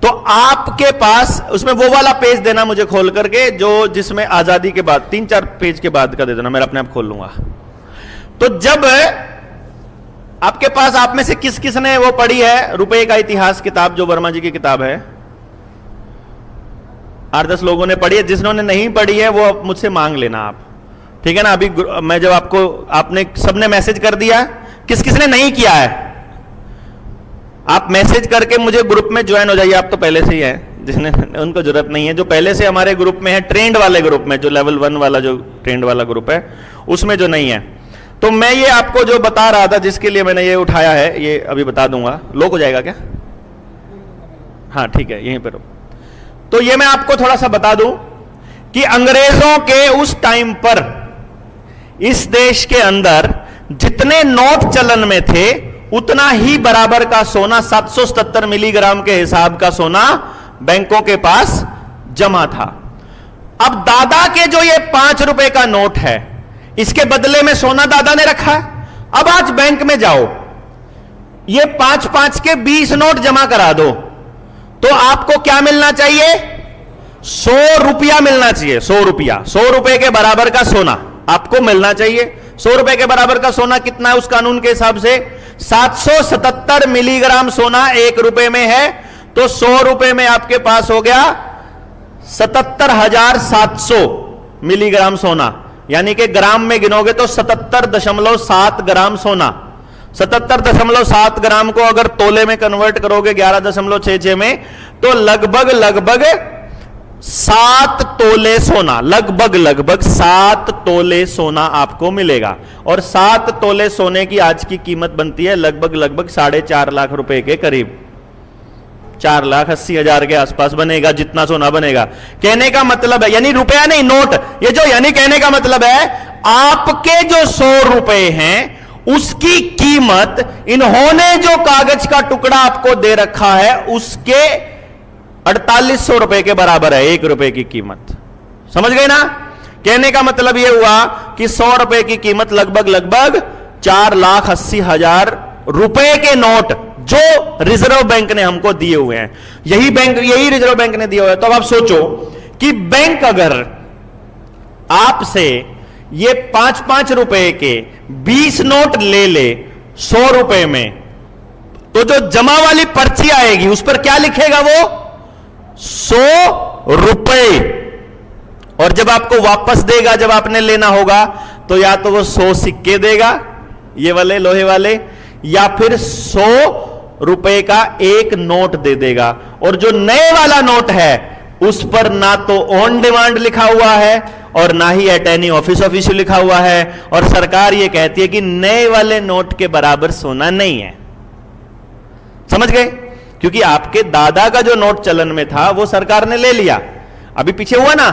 तो आपके पास उसमें वो वाला पेज देना मुझे खोल करके, जो जिसमें आजादी के बाद 3-4 पेज के बाद का दे देना, मैं अपने आप खोल लूंगा। तो जब आपके पास, आप में से किस किस ने वो पढ़ी है रुपए का इतिहास किताब, जो वर्मा जी की किताब है? 8-10 लोगों ने पढ़ी है। जिन्होंने नहीं पढ़ी है वो मुझसे मांग लेना आप, ठीक है ना? अभी मैं जब आपने सबने मैसेज कर दिया, किस किस ने नहीं किया है आप मैसेज करके मुझे ग्रुप में ज्वाइन हो जाइए। आप तो पहले से ही है, जिन्हें उनको जरूरत नहीं है, जो पहले से हमारे ग्रुप में है, ट्रेंड वाले ग्रुप में, जो लेवल 1 वाला जो ट्रेंड वाला ग्रुप है उसमें जो नहीं है। तो मैं ये आपको जो बता रहा था, जिसके लिए मैंने ये उठाया है, ये अभी बता दूंगा। लोक हो जाएगा क्या? हाँ ठीक है, यहीं पर। तो ये मैं आपको थोड़ा सा बता दूं कि अंग्रेजों के उस टाइम पर इस देश के अंदर जितने नोट चलन में थे उतना ही बराबर का सोना, 777 मिलीग्राम के हिसाब का सोना बैंकों के पास जमा था। अब दादा के जो ये 5 रुपए का नोट है, इसके बदले में सोना दादा ने रखा है। अब आज बैंक में जाओ, ये 5-5 के 20 नोट जमा करा दो, तो आपको क्या मिलना चाहिए? 100 रुपया मिलना चाहिए। 100 रुपया, 100 रुपए के बराबर का सोना आपको मिलना चाहिए। 100 रुपए के बराबर का सोना कितना है उस कानून के हिसाब से? 777 मिलीग्राम सोना 1 रुपए में है, तो 100 रुपए में आपके पास हो गया 77,700 मिलीग्राम सोना, यानी कि ग्राम में गिनोगे तो 77.7 ग्राम सोना। 77.7 ग्राम को अगर तोले में कन्वर्ट करोगे 11.66 में, तो लगभग 7 तोले सोना, लगभग 7 तोले सोना आपको मिलेगा। और 7 तोले सोने की आज की कीमत बनती है लगभग 4.5 लाख रुपए के करीब, 4,80,000 के आसपास बनेगा, जितना सोना बनेगा। कहने का मतलब है, यानी रुपया नहीं, नोट, ये जो, यानी कहने का मतलब है आपके जो 100 रुपए हैं उसकी कीमत इन्होंने जो कागज का टुकड़ा आपको दे रखा है उसके 4800 रुपए के बराबर है 1 रुपए की कीमत। समझ गए ना? कहने का मतलब यह हुआ कि 100 रुपए की कीमत लगभग 4,80,000 रुपए के नोट जो रिजर्व बैंक ने हमको दिए हुए हैं, यही रिजर्व बैंक ने दिए हुए हैं। तो अब आप सोचो कि बैंक अगर आपसे ये 5-5 रुपए के 20 नोट ले ले 100 रुपए में, तो जो जमा वाली पर्ची आएगी उस पर क्या लिखेगा? वो 100 रुपए। और जब आपको वापस देगा, जब आपने लेना होगा, तो या तो वो 100 सिक्के देगा, ये वाले लोहे वाले, या फिर 100 रुपए का एक नोट दे देगा। और जो नए वाला नोट है उस पर ना तो ऑन डिमांड लिखा हुआ है और ना ही एट एनी ऑफिस ऑफिशियल लिखा हुआ है, और सरकार ये कहती है कि नए वाले नोट के बराबर सोना नहीं है। समझ गए? क्योंकि आपके दादा का जो नोट चलन में था वो सरकार ने ले लिया। अभी पीछे हुआ ना,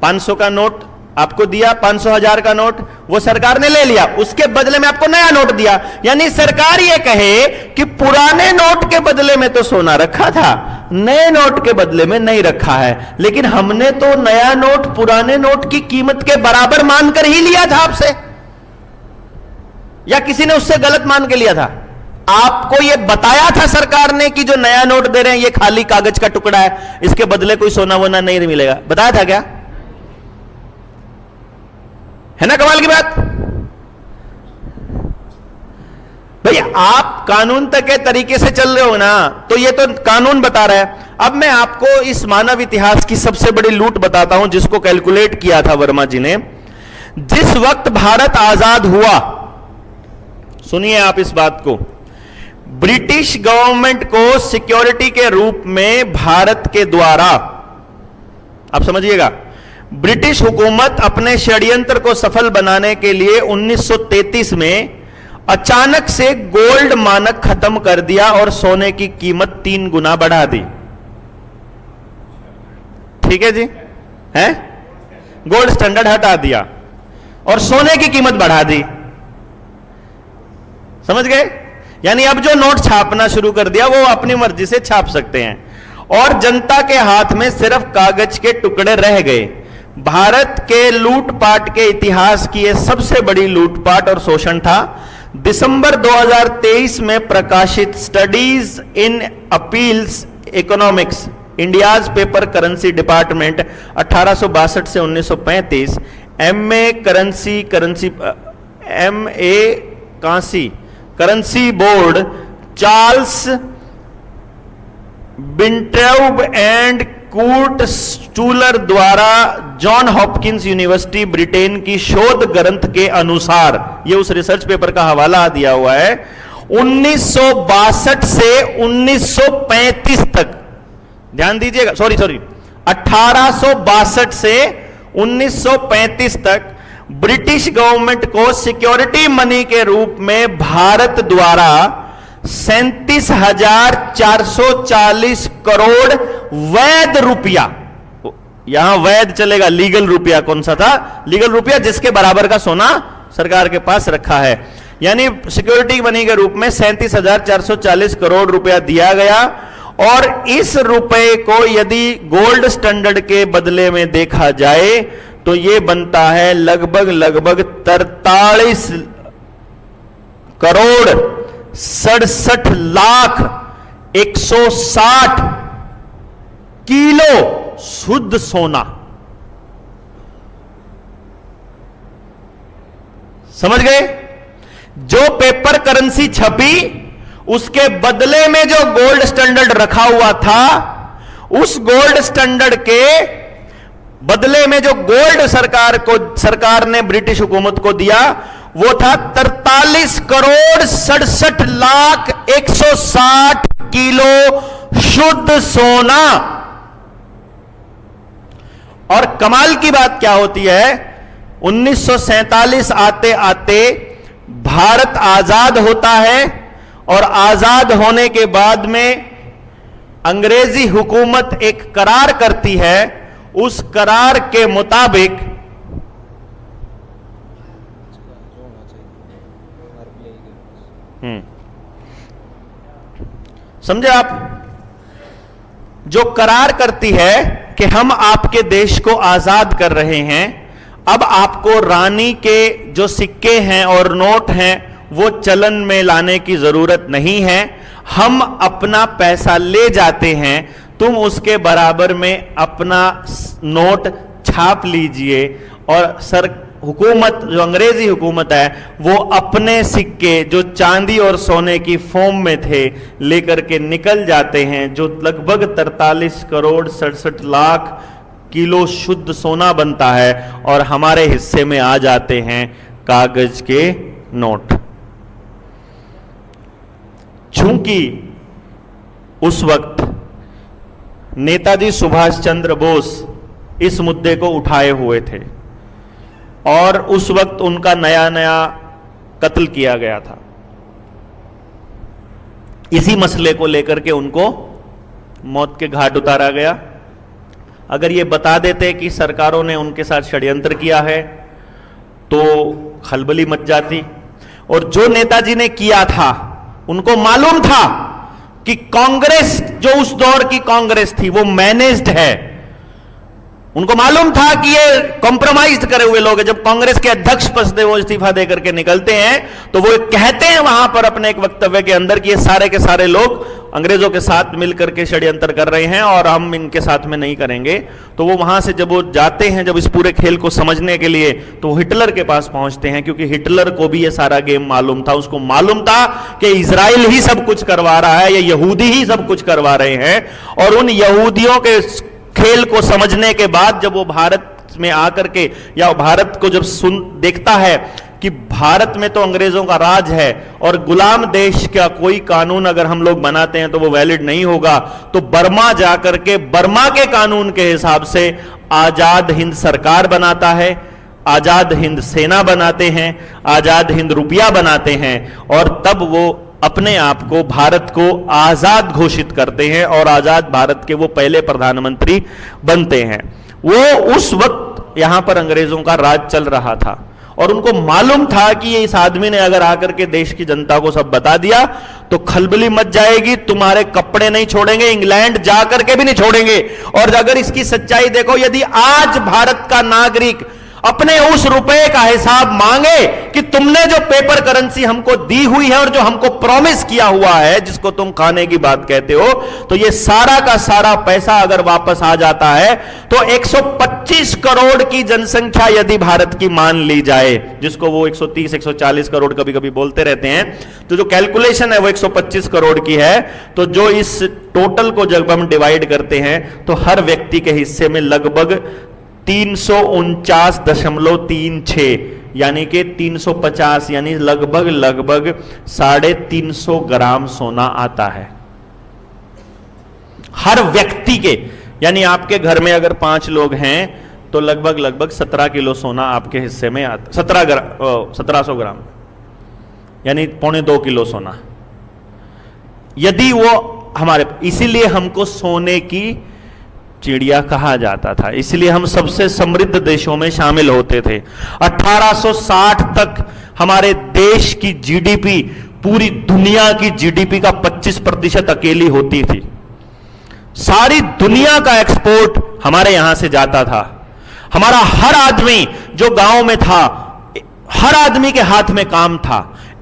500 का नोट आपको दिया, 500,000 का नोट वो सरकार ने ले लिया, उसके बदले में आपको नया नोट दिया। यानी सरकार ये कहे कि पुराने नोट के बदले में तो सोना रखा था, नए नोट के बदले में नहीं रखा है, लेकिन हमने तो नया नोट पुराने नोट की कीमत के बराबर मानकर ही लिया था आपसे, या किसी ने उससे गलत मान के लिया था? आपको यह बताया था सरकार ने कि जो नया नोट दे रहे हैं ये खाली कागज का टुकड़ा है, इसके बदले कोई सोना वोना नहीं मिलेगा? बताया था क्या? है ना कमाल की बात? भैया आप कानून तक के तरीके से चल रहे हो ना, तो ये तो कानून बता रहा है। अब मैं आपको इस मानव इतिहास की सबसे बड़ी लूट बताता हूं जिसको कैलकुलेट किया था वर्मा जी ने। जिस वक्त भारत आजाद हुआ, सुनिए आप इस बात को, ब्रिटिश गवर्नमेंट को सिक्योरिटी के रूप में भारत के द्वारा, आप समझिएगा, ब्रिटिश हुकूमत अपने षड्यंत्र को सफल बनाने के लिए 1933 में अचानक से गोल्ड मानक खत्म कर दिया और सोने की कीमत 3 गुना बढ़ा दी। ठीक है जी, है? गोल्ड स्टैंडर्ड हटा दिया और सोने की कीमत बढ़ा दी। समझ गए? यानी अब जो नोट छापना शुरू कर दिया वो अपनी मर्जी से छाप सकते हैं, और जनता के हाथ में सिर्फ कागज के टुकड़े रह गए। भारत के लूटपाट के इतिहास की यह सबसे बड़ी लूटपाट और शोषण था। दिसंबर 2023 में प्रकाशित studies in applied economics, India's paper currency department 1862 से 1935, एमए करेंसी बोर्ड चार्ल्स बिंट्रेउब एंड कूट स्टूलर द्वारा जॉन हॉपकिंस यूनिवर्सिटी ब्रिटेन की शोध ग्रंथ के अनुसार, यह उस रिसर्च पेपर का हवाला दिया हुआ है, 1962 से 1935 तक ध्यान दीजिएगा, सॉरी 1862 से 1935 तक ब्रिटिश गवर्नमेंट को सिक्योरिटी मनी के रूप में भारत द्वारा 37,440 करोड़ वैध रुपया, यहां वैध चलेगा, लीगल रुपया कौन सा था? लीगल रुपया जिसके बराबर का सोना सरकार के पास रखा है, यानी सिक्योरिटी मनी के रूप में 37,440 करोड़ रुपया दिया गया। और इस रुपए को यदि गोल्ड स्टैंडर्ड के बदले में देखा जाए तो यह बनता है लगभग 43 करोड़ 67 लाख 160 किलो शुद्ध सोना। समझ गए? जो पेपर करेंसी छपी उसके बदले में जो गोल्ड स्टैंडर्ड रखा हुआ था, उस गोल्ड स्टैंडर्ड के बदले में जो गोल्ड सरकार ने ब्रिटिश हुकूमत को दिया वो था 43 करोड़ 67 लाख 160 किलो शुद्ध सोना। और कमाल की बात क्या होती है, 1947 आते आते भारत आजाद होता है और आजाद होने के बाद में अंग्रेजी हुकूमत एक करार करती है। उस करार के मुताबिक समझे आप, जो करार करती है कि हम आपके देश को आजाद कर रहे हैं, अब आपको रानी के जो सिक्के हैं और नोट हैं वो चलन में लाने की जरूरत नहीं है, हम अपना पैसा ले जाते हैं, तुम उसके बराबर में अपना नोट छाप लीजिए। और हुकूमत, जो अंग्रेजी हुकूमत है, वो अपने सिक्के जो चांदी और सोने की फॉर्म में थे लेकर के निकल जाते हैं, जो लगभग 43 करोड़ 67 लाख किलो शुद्ध सोना बनता है, और हमारे हिस्से में आ जाते हैं कागज के नोट। चूंकि उस वक्त नेताजी सुभाष चंद्र बोस इस मुद्दे को उठाए हुए थे और उस वक्त उनका नया नया कत्ल किया गया था, इसी मसले को लेकर के उनको मौत के घाट उतारा गया। अगर ये बता देते कि सरकारों ने उनके साथ षड्यंत्र किया है तो खलबली मच जाती। और जो नेताजी ने किया था उनको मालूम था कि कांग्रेस, जो उस दौर की कांग्रेस थी, वो मैनेज्ड है। उनको मालूम था कि ये कॉम्प्रोमाइज करे हुए लोग हैं। जब कांग्रेस के अध्यक्ष पद से वो इस्तीफा देकर के निकलते हैं तो वो कहते हैं वहां पर अपने एक वक्तव्य के अंदर कि ये सारे के सारे लोग अंग्रेजों के साथ मिलकर के षड्यंत्र कर रहे हैं और हम इनके साथ में नहीं करेंगे। तो वो वहां से जब वो जाते हैं, जब इस पूरे खेल को समझने के लिए, तो वो हिटलर के पास पहुंचते हैं, क्योंकि हिटलर को भी ये सारा गेम मालूम था। उसको मालूम था कि इजराइल ही सब कुछ करवा रहा है, ये यहूदी ही सब कुछ करवा रहे हैं। और उन यहूदियों के खेल को समझने के बाद जब वो भारत में आकर के, या भारत को जब देखता है कि भारत में तो अंग्रेजों का राज है और गुलाम देश का कोई कानून अगर हम लोग बनाते हैं तो वो वैलिड नहीं होगा, तो बर्मा जाकर के बर्मा के कानून के हिसाब से आजाद हिंद सरकार बनाता है, आजाद हिंद सेना बनाते हैं, आजाद हिंद रुपया बनाते हैं, और तब वो अपने आप को, भारत को आजाद घोषित करते हैं और आजाद भारत के वो पहले प्रधानमंत्री बनते हैं। वो उस वक्त यहां पर अंग्रेजों का राज चल रहा था और उनको मालूम था कि ये इस आदमी ने अगर आकर के देश की जनता को सब बता दिया तो खलबली मच जाएगी, तुम्हारे कपड़े नहीं छोड़ेंगे, इंग्लैंड जाकर के भी नहीं छोड़ेंगे। और अगर इसकी सच्चाई देखो, यदि आज भारत का नागरिक अपने उस रुपए का हिसाब मांगे कि तुमने जो पेपर करेंसी हमको दी हुई है और जो हमको प्रॉमिस किया हुआ है, जिसको तुम खाने की बात कहते हो, तो ये सारा का सारा पैसा अगर वापस आ जाता है तो 125 करोड़ की जनसंख्या यदि भारत की मान ली जाए, जिसको वो 130 140 करोड़ कभी कभी बोलते रहते हैं, तो जो कैलकुलेशन है वो 125 करोड़ की है। तो जो इस टोटल को जब हम डिवाइड करते हैं तो हर व्यक्ति के हिस्से में लगभग 349.36 यानी कि 350 यानी लगभग 350 ग्राम सोना आता है। हर व्यक्ति के, यानी आपके घर में अगर 5 लोग हैं तो लगभग 17 किलो सोना आपके हिस्से में आता, 1700 ग्राम, यानी 1.25 किलो सोना, यदि वो हमारे, इसीलिए हमको सोने की चिड़िया कहा जाता था, इसलिए हम सबसे समृद्ध देशों में शामिल होते थे। 1860 तक हमारे देश की जीडीपी पूरी दुनिया की जीडीपी का 25% अकेली होती थी। सारी दुनिया का एक्सपोर्ट हमारे यहां से जाता था। हमारा हर आदमी जो गांव में था, हर आदमी के हाथ में काम था,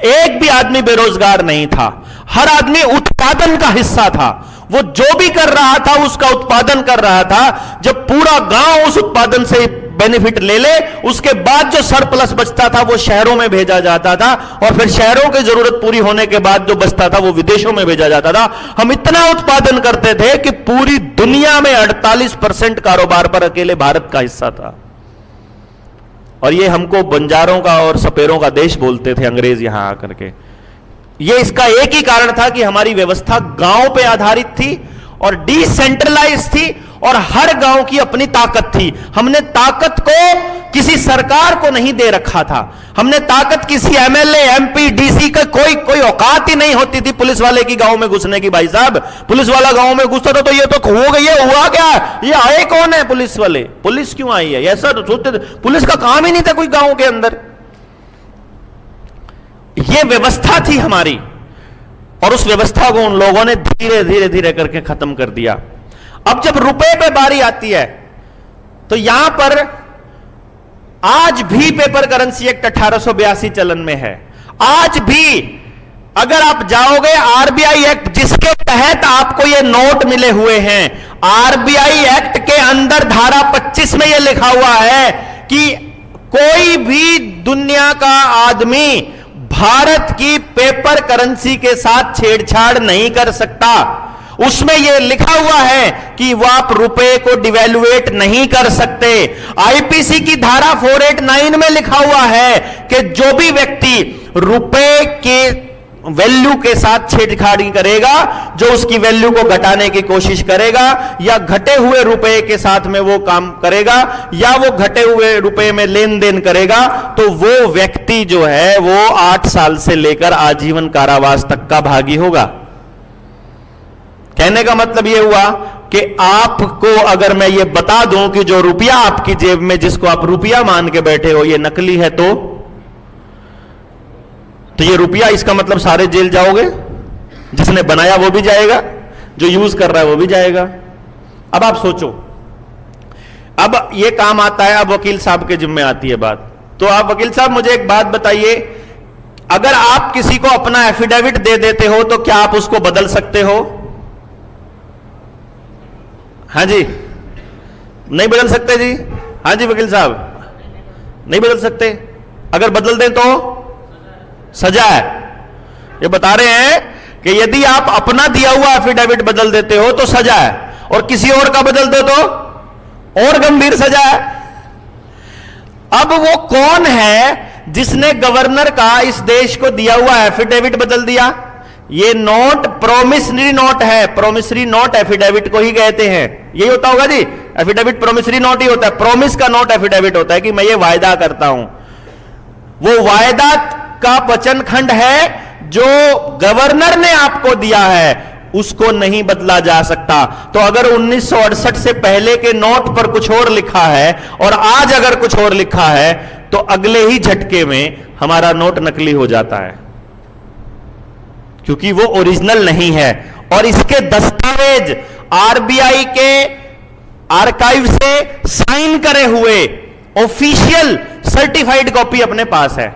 एक भी आदमी बेरोजगार नहीं था, हर आदमी उत्पादन का हिस्सा था। वो जो भी कर रहा था उसका उत्पादन कर रहा था। जब पूरा गांव उस उत्पादन से बेनिफिट ले ले, उसके बाद जो सरप्लस बचता था वो शहरों में भेजा जाता था, और फिर शहरों की जरूरत पूरी होने के बाद जो बचता था वो विदेशों में भेजा जाता था। हम इतना उत्पादन करते थे कि पूरी दुनिया में 48% कारोबार पर अकेले भारत का हिस्सा था। और ये हमको बंजारों का और सपेरों का देश बोलते थे अंग्रेज यहां आकर के। ये इसका एक ही कारण था कि हमारी व्यवस्था गांव पे आधारित थी और डिसेंट्रलाइज थी, और हर गांव की अपनी ताकत थी। हमने ताकत को किसी सरकार को नहीं दे रखा था। हमने ताकत किसी एमएलए, एमपी, डीसी का कोई औकात ही नहीं होती थी पुलिस वाले की गांव में घुसने की। भाई साहब, पुलिस वाला गांव में घुसता था तो ये तो हो गई है, हुआ क्या, ये आए कौन है पुलिस वाले, पुलिस क्यों आई है, ऐसा तो सोचते थे। पुलिस का काम ही नहीं था कोई गांव के अंदर। यह व्यवस्था थी हमारी, और उस व्यवस्था को उन लोगों ने धीरे धीरे धीरे करके खत्म कर दिया। अब जब रुपए पे बारी आती है तो यहां पर आज भी पेपर करेंसी एक्ट 1882 चलन में है। आज भी अगर आप जाओगे, आरबीआई एक्ट जिसके तहत आपको ये नोट मिले हुए हैं, आरबीआई एक्ट के अंदर धारा 25 में यह लिखा हुआ है कि कोई भी दुनिया का आदमी भारत की पेपर करेंसी के साथ छेड़छाड़ नहीं कर सकता। उसमें यह लिखा हुआ है कि वह आप रुपए को डिवैल्यूएट नहीं कर सकते। आईपीसी की धारा 489 में लिखा हुआ है कि जो भी व्यक्ति रुपए के वैल्यू के साथ छेड़छाड़ी करेगा, जो उसकी वैल्यू को घटाने की कोशिश करेगा, या घटे हुए रुपए के साथ में वो काम करेगा, या वो घटे हुए रुपए में लेन देन करेगा, तो वो व्यक्ति जो है वो 8 साल से लेकर आजीवन कारावास तक का भागी होगा। कहने का मतलब यह हुआ कि आपको अगर मैं ये बता दूं कि जो रुपया आपकी जेब में, जिसको आप रुपया मान के बैठे हो, ये नकली है, तो ये रुपया, इसका मतलब सारे जेल जाओगे। जिसने बनाया वो भी जाएगा, जो यूज कर रहा है वो भी जाएगा। अब आप सोचो, अब ये काम आता है, अब वकील साहब के जिम्मे आती है बात। तो आप वकील साहब मुझे एक बात बताइए, अगर आप किसी को अपना एफिडेविट दे देते हो तो क्या आप उसको बदल सकते हो? हाँ जी, नहीं बदल सकते जी? हाँ जी वकील साहब, नहीं बदल सकते। अगर बदल दें तो सजा है। ये बता रहे हैं कि यदि आप अपना दिया हुआ एफिडेविट बदल देते हो तो सजा है, और किसी और का बदल दो तो और गंभीर सजा है। अब वो कौन है जिसने गवर्नर का इस देश को दिया हुआ एफिडेविट बदल दिया? ये नोट प्रोमिसरी नोट है, प्रोमिसरी नोट एफिडेविट को ही कहते हैं। यही होता होगा जी, एफिडेविट प्रोमिसरी नोट ही होता है। प्रोमिस का नोट एफिडेविट होता है कि मैं ये वायदा करता हूं। वो वायदा का वचन खंड है जो गवर्नर ने आपको दिया है, उसको नहीं बदला जा सकता। तो अगर 1968 से पहले के नोट पर कुछ और लिखा है और आज अगर कुछ और लिखा है, तो अगले ही झटके में हमारा नोट नकली हो जाता है, क्योंकि वो ओरिजिनल नहीं है। और इसके दस्तावेज आरबीआई के आर्काइव से साइन करे हुए ऑफिशियल सर्टिफाइड कॉपी अपने पास है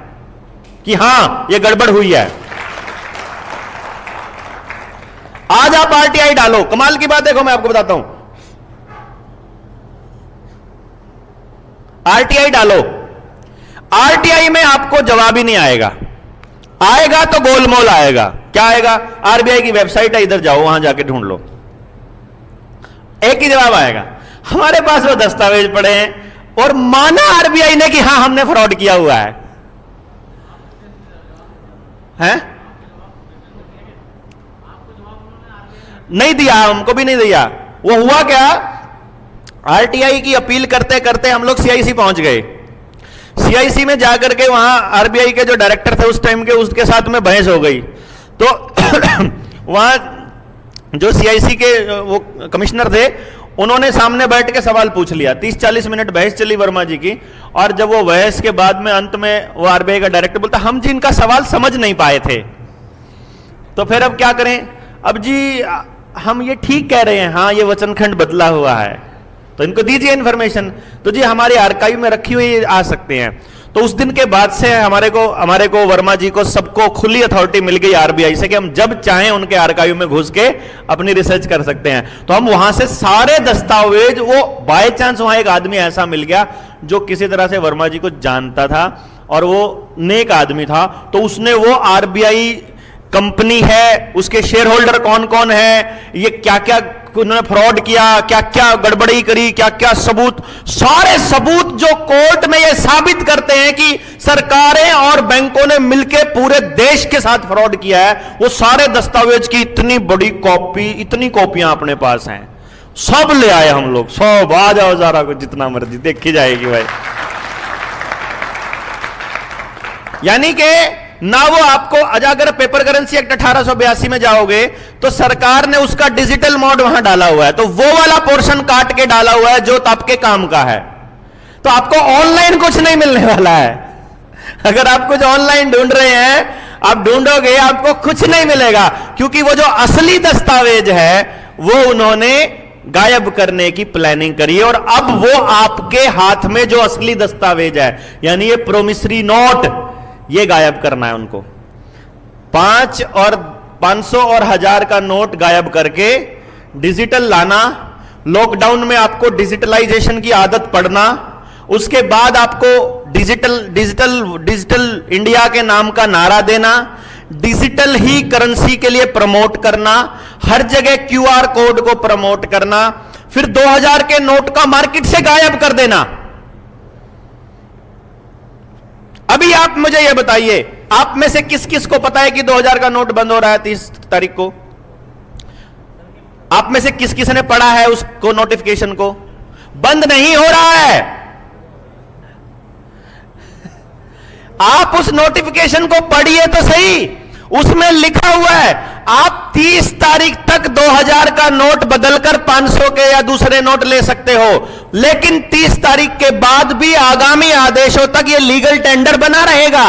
कि हां ये गड़बड़ हुई है। आज आप आरटीआई डालो, कमाल की बात देखो, मैं आपको बताता हूं। आरटीआई डालो, आरटीआई में आपको जवाब ही नहीं आएगा। आएगा तो गोलमोल आएगा। क्या आएगा? आरबीआई की वेबसाइट है, इधर जाओ, वहां जाके ढूंढ लो, एक ही जवाब आएगा। हमारे पास वो दस्तावेज पड़े हैं और माना आरबीआई ने कि हां हमने फ्रॉड किया हुआ है, हैं? नहीं दिया, हमको भी नहीं दिया। वो हुआ क्या, आरटीआई की अपील करते करते हम लोग सीआईसी पहुंच गए। सीआईसी में जाकर के वहां आरबीआई के जो डायरेक्टर थे उस टाइम के, उसके साथ में बहस हो गई। तो वहां जो सीआईसी के वो कमिश्नर थे, उन्होंने सामने बैठ के सवाल पूछ लिया। 30-40 मिनट बहस चली वर्मा जी की, और जब वो बहस के बाद में अंत में वो आरबीआई का डायरेक्टर बोलता, हम जी इनका सवाल समझ नहीं पाए थे, तो फिर अब क्या करें? अब जी हम ये ठीक कह रहे हैं, हाँ ये वचनखंड बदला हुआ है, तो इनको दीजिए इंफॉर्मेशन। तो जी हमारे आर्काइव में रखी हुई आ सकते हैं। तो उस दिन के बाद से हमारे को वर्मा जी को सबको खुली अथॉरिटी मिल गई आरबीआई से कि हम जब चाहें उनके आर्काइव में घुस के अपनी रिसर्च कर सकते हैं। तो हम वहां से सारे दस्तावेज, वो बाय चांस वहां एक आदमी ऐसा मिल गया जो किसी तरह से वर्मा जी को जानता था और वो नेक आदमी था, तो उसने वो आरबीआई कंपनी है, उसके शेयर होल्डर कौन कौन है, ये क्या क्या उन्होंने फ्रॉड किया, क्या क्या गड़बड़ी करी, क्या क्या सबूत, सारे सबूत जो कोर्ट में ये साबित करते हैं कि सरकारें और बैंकों ने मिलकर पूरे देश के साथ फ्रॉड किया है, वो सारे दस्तावेज की इतनी बड़ी कॉपी, इतनी कॉपियां अपने पास हैं, सब ले आए हम लोग, सब आ जाओ जरा को जितना मर्जी देखी जाएगी भाई। यानी कि ना वो आपको, अगर पेपर करेंसी एक्ट 1882 में जाओगे तो सरकार ने उसका डिजिटल मोड वहां डाला हुआ है, तो वो वाला पोर्शन काट के डाला हुआ है जो आपके काम का है। तो आपको ऑनलाइन कुछ नहीं मिलने वाला है। अगर आप कुछ ऑनलाइन ढूंढ रहे हैं, आप ढूंढोगे आपको कुछ नहीं मिलेगा, क्योंकि वो जो असली दस्तावेज है वो उन्होंने गायब करने की प्लानिंग करी है। और अब वो आपके हाथ में जो असली दस्तावेज है, यानी ये प्रोमिसरी नोट, ये गायब करना है उनको। 5 और 500 और 1000 का नोट गायब करके डिजिटल लाना, लॉकडाउन में आपको डिजिटलाइजेशन की आदत पड़ना, उसके बाद आपको डिजिटल इंडिया के नाम का नारा देना, डिजिटल ही करेंसी के लिए प्रमोट करना, हर जगह क्यूआर कोड को प्रमोट करना, फिर 2000 के नोट का मार्केट से गायब कर देना। अभी आप मुझे यह बताइए, आप में से किस किस को पता है कि 2000 का नोट बंद हो रहा है 30 तारीख को? आप में से किस किस ने पढ़ा है उसको, नोटिफिकेशन को? बंद नहीं हो रहा है। आप उस नोटिफिकेशन को पढ़िए तो सही, उसमें लिखा हुआ है आप 30 तारीख तक 2000 का नोट बदलकर 500 के या दूसरे नोट ले सकते हो, लेकिन 30 तारीख के बाद भी आगामी आदेशों तक यह लीगल टेंडर बना रहेगा।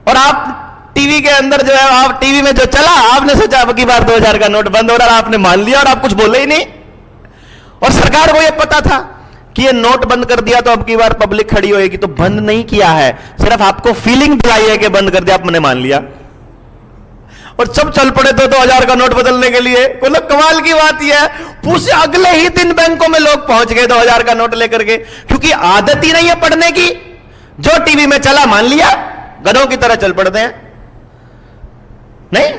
और आप टीवी के अंदर जो है, आप टीवी में जो चला, आपने सोचा अब की बार 2000 का नोट बंद हो रहा, आपने मान लिया और आप कुछ बोले ही नहीं। और सरकार को यह पता था कि ये नोट बंद कर दिया तो अब की बार पब्लिक खड़ी होएगी, तो बंद नहीं किया है, सिर्फ आपको फीलिंग दिलाई है कि बंद कर दिया, आपने मान लिया और सब चल पड़े तो 2000 का नोट बदलने के लिए। मतलब कमाल की बात यह है, उस अगले ही दिन बैंकों में लोग पहुंच गए 2000 का नोट लेकर के, क्योंकि आदत ही नहीं है पढ़ने की। जो टीवी में चला मान लिया, गधों की तरह चल पड़ते हैं। नहीं,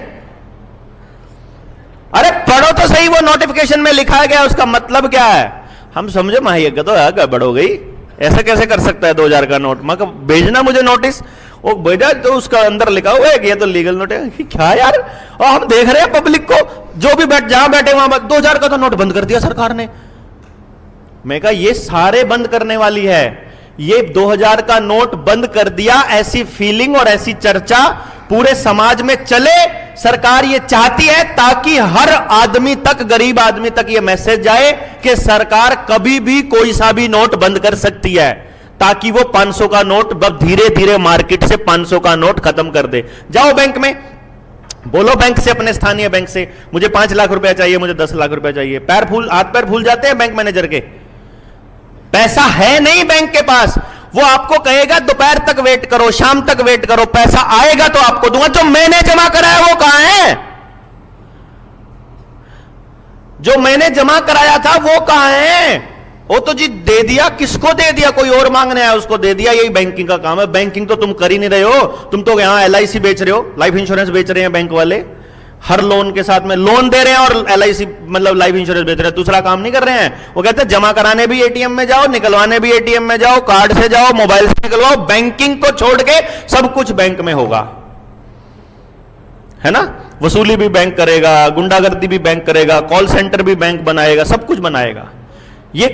अरे पढ़ो तो सही, वो नोटिफिकेशन में लिखा गया उसका मतलब क्या है। हम समझे माहिए तो गड़बड़ हो गई, ऐसा कैसे कर सकता है 2000 का नोट? मैं भेजना मुझे नोटिस, वो भेजा तो उसका अंदर लिखा हुआ है कि ये तो लीगल नोट है। क्या यार, और हम देख रहे हैं पब्लिक को, जो भी जहां बैठे वहां 2000 का तो नोट बंद कर दिया सरकार ने। मैं कहा ये सारे बंद करने वाली है, ये 2000 का नोट बंद कर दिया, ऐसी फीलिंग और ऐसी चर्चा पूरे समाज में चले। सरकार ये चाहती है ताकि हर आदमी तक, गरीब आदमी तक ये मैसेज जाए कि सरकार कभी भी कोई सा भी नोट बंद कर सकती है, ताकि वो 500 का नोट धीरे धीरे मार्केट से 500 का नोट खत्म कर दे। जाओ बैंक में, बोलो बैंक से, अपने स्थानीय बैंक से, मुझे 5 लाख रुपया चाहिए, मुझे 10 लाख रुपया चाहिए। हाथ पैर फूल जाते हैं बैंक मैनेजर के, पैसा है नहीं बैंक के पास। वो आपको कहेगा दोपहर तक वेट करो, शाम तक वेट करो, पैसा आएगा तो आपको दूंगा। जो मैंने जमा कराया वो कहां है? जो मैंने जमा कराया था वो कहां है? वो तो जी दे दिया, किसको दे दिया? कोई और मांगने आया उसको दे दिया। यही बैंकिंग का काम है। बैंकिंग तो तुम कर ही नहीं रहे हो, तुम तो यहां LIC बेच रहे हो, लाइफ इंश्योरेंस बेच रहे हैं बैंक वाले, हर लोन के साथ में लोन दे रहे हैं और LIC मतलब लाइफ इंश्योरेंस बेच रहे हैं, दूसरा काम नहीं कर रहे हैं। वो कहते हैं जमा कराने भी ATM में जाओ, निकलवाने भी ATM में जाओ, कार्ड से जाओ, मोबाइल से निकलवाओ, बैंकिंग को छोड़ के सब कुछ बैंक में होगा। है ना? वसूली भी बैंक करेगा, गुंडागर्दी भी बैंक करेगा, कॉल सेंटर भी बैंक बनाएगा, सब कुछ बनाएगा। ये